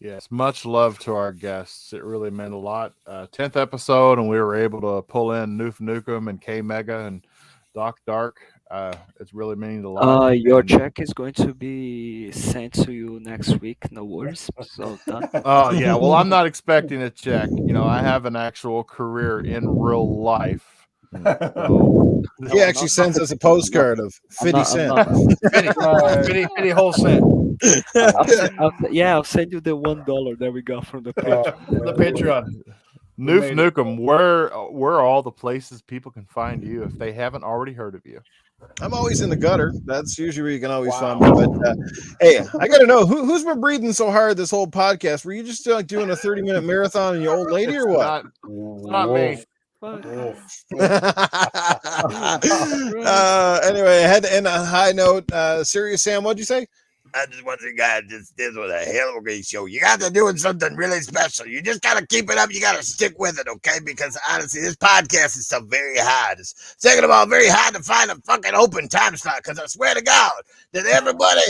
Yes, much love to our guests. It really meant a lot. 10th episode, and we were able to pull in Newf Nukem and KMEGA and Doc Dark. It's really meaning a lot. Your check is going to be sent to you next week. No worries. So done. Oh yeah. Well, I'm not expecting a check. I have an actual career in real life. So, he actually sends us a postcard of 50 cents. 50 whole cent. I'll send you the $1 that we got from the Patreon. The Patreon. Newf Nukem, where are all the places people can find you if they haven't already heard of you? I'm always in the gutter. That's usually where you can always find me. But hey, I got to know who's been breathing so hard this whole podcast. Were you just doing a 30-minute marathon on your old lady or what? Not me. Anyway, I had to end on a high note. Serious Sam, what'd you say? I just want to guys, this was a hell of a great show. You guys are doing something really special. You just got to keep it up. You got to stick with it, okay? Because honestly, this podcast is so very hard. It's second of all, very hard to find a fucking open time slot. Because I swear to God that everybody,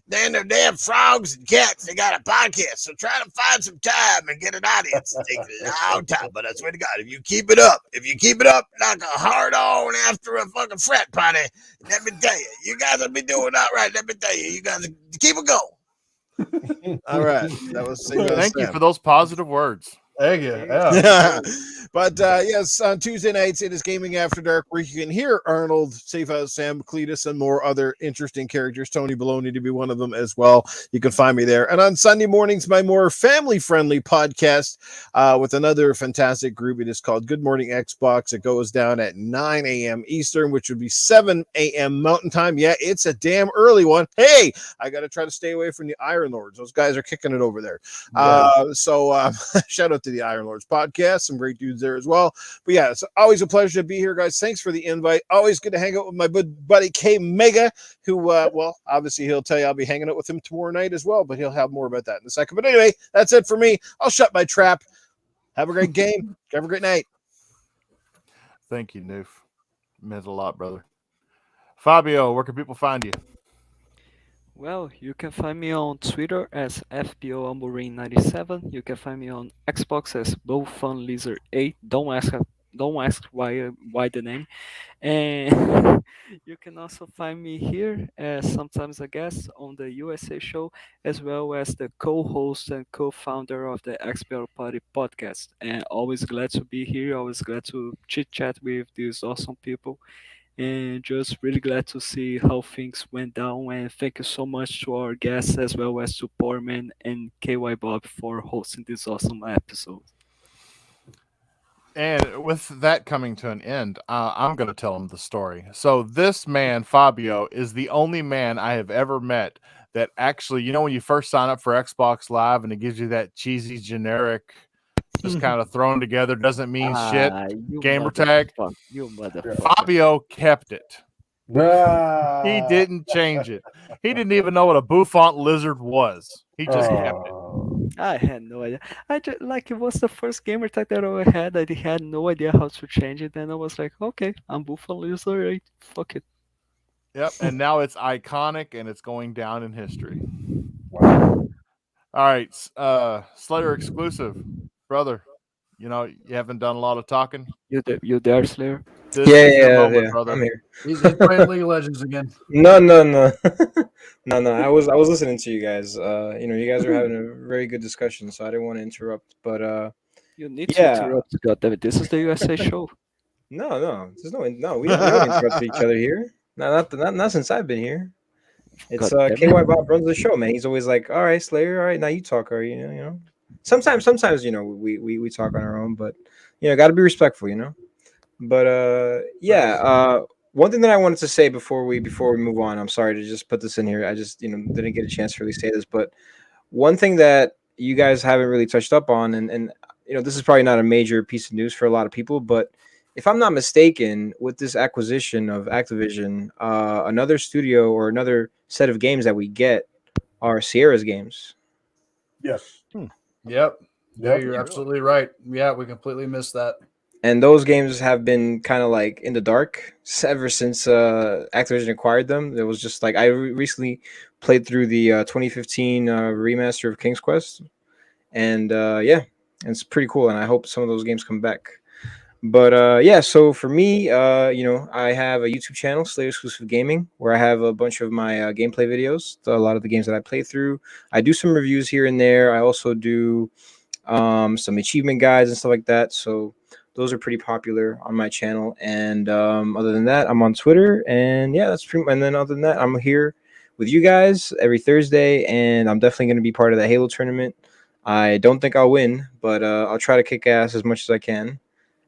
they're in their damn frogs and cats, they got a podcast. So try to find some time and get an audience. It takes a long time. But I swear to God, if you keep it up like a hard on after a fucking frat party, let me tell you guys will be doing all right. Let me tell you guys keep it going. All right. That was Thank you for those positive words. Thank you. Yeah. But yes, on Tuesday nights, it is Gaming After Dark, where you can hear Arnold, Safe House Sam, Cletus, and more other interesting characters. Tony Baloney to be one of them as well. You can find me there. And on Sunday mornings, my more family-friendly podcast with another fantastic group. It is called Good Morning Xbox. It goes down at 9 a.m. Eastern, which would be 7 a.m. Mountain Time. Yeah, it's a damn early one. Hey, I got to try to stay away from the Iron Lords. Those guys are kicking it over there. So shout out to the Iron Lords podcast. Some great dudes there as well. But yeah, it's always a pleasure to be here, guys. Thanks for the invite. Always good to hang out with my good buddy KMEGA, who well, obviously he'll tell you I'll be hanging out with him tomorrow night as well, but he'll have more about that in a second. But anyway, that's it for me. I'll shut my trap. Have a great game. Have a great night. Thank you, Newf. Meant a lot, brother. Fabio, where can people find you? Well, you can find me on Twitter as FBOAmorine97. You can find me on Xbox as BowFunLizard8. Don't ask why the name. And you can also find me here as sometimes a guest on the USA show, as well as the co-host and co-founder of the XBL Party podcast. And always glad to be here. Always glad to chit-chat with these awesome people. And just really glad to see how things went down. And thank you so much to our guests as well as to Portman and K.Y Bob for hosting this awesome episode. And with that coming to an end, I'm going to tell him the story. So this man, Fabio, is the only man I have ever met that actually, you know, when you first sign up for Xbox Live and it gives you that cheesy generic, just kind of thrown together, doesn't mean shit. You Gamer tag. You motherfucker. Fabio kept it. He Ah. didn't change it. He didn't even know what a bouffant lizard was. He just kept it. Oh. I had no idea. I just like it was the first gamer tag that I had. I had no idea how to change it. Then I was like, okay, I'm Buffalo Lizard. Right? Fuck it. Yep. And now it's iconic and it's going down in history. Wow. All right. Slayer exclusive. Brother, you know, you haven't done a lot of talking. You there, Slayer? This is your Yeah, moment, yeah. brother. I'm here. He's playing League of Legends again. No, no, no, no. I was listening to you guys. You know, you guys were having a very good discussion, so I didn't want to interrupt. But You need to yeah. interrupt. Goddammit. This is the USA show. No, there's no. We don't interrupt each other here. Not since I've been here. It's God damn it. K.Y Bob runs the show, man. He's always like, all right, Slayer, all right, now you talk, or you know. Sometimes, you know, we talk on our own, but you know, got to be respectful, you know. But yeah, one thing that I wanted to say before we move on, I'm sorry to just put this in here. I just didn't get a chance to really say this, but one thing that you guys haven't really touched up on, and you know, this is probably not a major piece of news for a lot of people, but if I'm not mistaken, with this acquisition of Activision, another studio or another set of games that we get are Sierra's games. Yes. Yep. Yeah, Yep. you're absolutely right. Yeah, we completely missed that. And those games have been kind of like in the dark ever since Activision acquired them. It was just like I recently played through the 2015 remaster of King's Quest, and yeah, it's pretty cool. And I hope some of those games come back. But yeah, so for me, you know, I have a YouTube channel, Slayer Exclusive Gaming, where I have a bunch of my gameplay videos. A lot of the games that I play through. I do some reviews here and there. I also do some achievement guides and stuff like that. So those are pretty popular on my channel. And other than that, I'm on Twitter. And yeah, that's pretty. And then other than that, I'm here with you guys every Thursday, and I'm definitely going to be part of the Halo tournament. I don't think I'll win, but I'll try to kick ass as much as I can.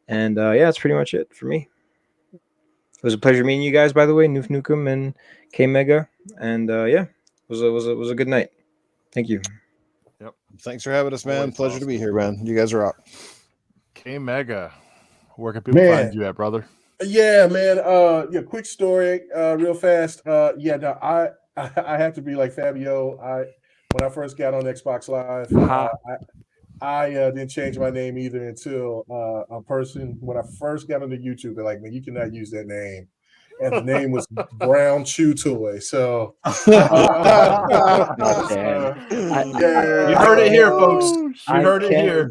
And yeah, that's pretty much it for me. It was a pleasure meeting you guys, by the way, Newf Nukem and KMEGA. And yeah, it was a good night. Thank you. Yep. Thanks for having us, man. Always Pleasure to be here, man. You guys are out. KMEGA. Where can people Man. find you at, brother? Yeah, man. Yeah, quick story, real fast. Yeah, no, I have to be like Fabio. When I first got on Xbox Live, I didn't change my name either until a person, when I first got into YouTube, they're like, man, you cannot use that name. And the name was Brown Chew Toy. So You heard it here, folks. You heard it here.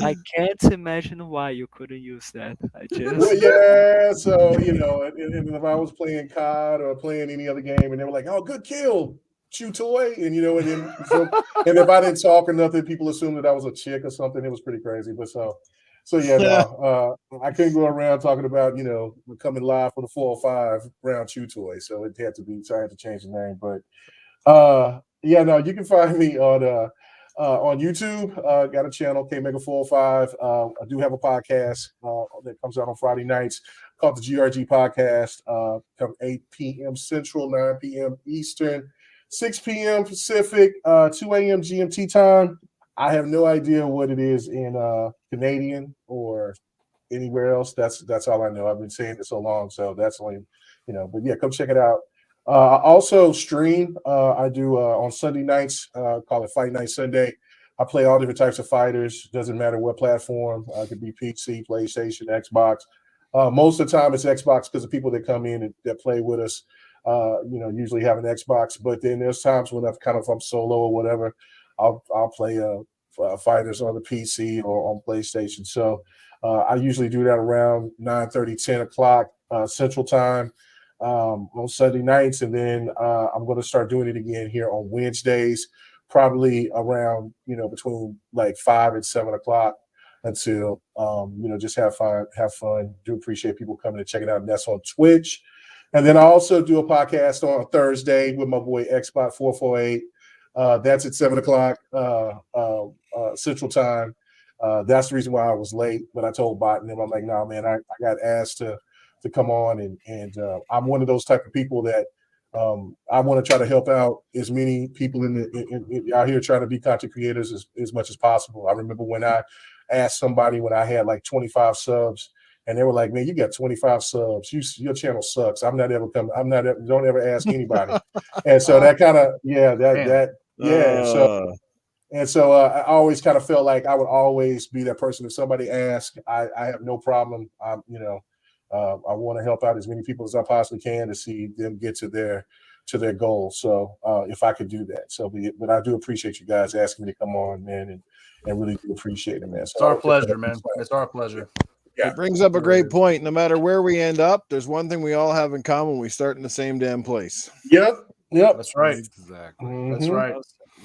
I can't imagine why you couldn't use that. Well, yeah, so you know, and if I was playing COD or playing any other game, and they were like, "Oh, good kill, Chew Toy," and you know, and then and if I didn't talk or nothing, people assumed that I was a chick or something. It was pretty crazy, but so yeah, no, I couldn't go around talking about, you know, coming live for the 405 Brown Chew Toy, so it had to be. So I had to change the name, but yeah, no, you can find me on YouTube. Got a channel, KMEGA 405. I do have a podcast that comes out on Friday nights called the GRG Podcast. Come 8 p.m. Central, 9 p.m. Eastern, 6 p.m. Pacific, 2 a.m. GMT time. I have no idea what it is in Canadian or anywhere else. That's all I know. I've been saying it so long, so that's only, you know. But yeah, come check it out. I also stream. I do on Sunday nights. Call it Fight Night Sunday. I play all different types of fighters. Doesn't matter what platform. It could be PC, PlayStation, Xbox. Most of the time, it's Xbox because the people that come in and that play with us, you know, usually have an Xbox. But then there's times when I'm solo or whatever. I'll play fighters on the PC or on PlayStation. So I usually do that around 9:30, 10 o'clock Central Time. On Sunday nights, and then I'm going to start doing it again here on Wednesdays, probably around, you know, between like 5 and 7 o'clock until you know, just have fun. Do appreciate people coming to check it out, and that's on Twitch. And then I also do a podcast on Thursday with my boy Xbot 448. That's at 7 o'clock Central Time. That's the reason why I was late, but I told Bot and them, I'm like, no, man, I got asked to come on, and I'm one of those type of people that I want to try to help out as many people in out here trying to be content creators as much as possible. I remember when I asked somebody when I had like 25 subs, and they were like, "Man, you got 25 subs. Your channel sucks. I'm not ever coming. I'm not. Don't ever ask anybody." And so that kind of So I always kind of felt like I would always be that person. If somebody asked, I have no problem. I want to help out as many people as I possibly can to see them get to their goals. So if I could do that, but I do appreciate you guys asking me to come on, man, and really do appreciate it, man. So It's our pleasure, man. It's our pleasure. Yeah. It brings up a great point. No matter where we end up, there's one thing we all have in common: we start in the same damn place. Yep. That's right. Exactly. That's right.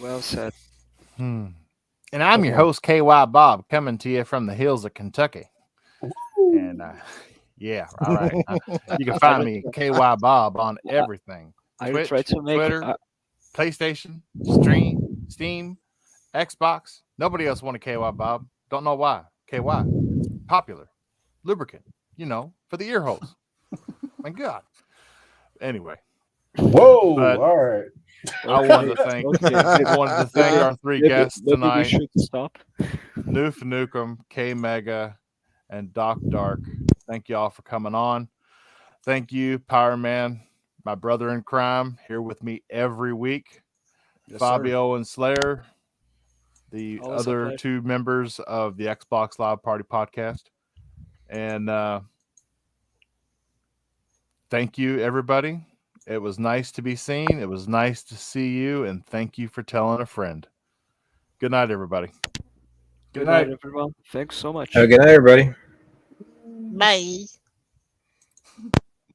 Well said. And I'm your host, K.Y Bob, coming to you from the hills of Kentucky. And yeah, all right. You can find me, K.Y Bob, on everything. I Twitch, try to make Twitter, PlayStation, Steam, Xbox. Nobody else wanted K.Y Bob. Don't know why. KY. Popular. Lubricant. For the ear holes. My God. Anyway. Whoa. All right. I wanted to thank our three guests tonight. We should stop. Newf Nukem KMEGA and Doc Dark. Thank you all for coming on. Thank you, Power Man, my brother in crime, here with me every week. Yes, Fabio and Slayer, the Always a other pleasure. two members of the Xbox Live Party podcast. And thank you, everybody. It was nice to be seen. It was nice to see you. And thank you for telling a friend. Good night, everybody. Good night, everyone. Thanks so much. Have a good night, everybody. Bye.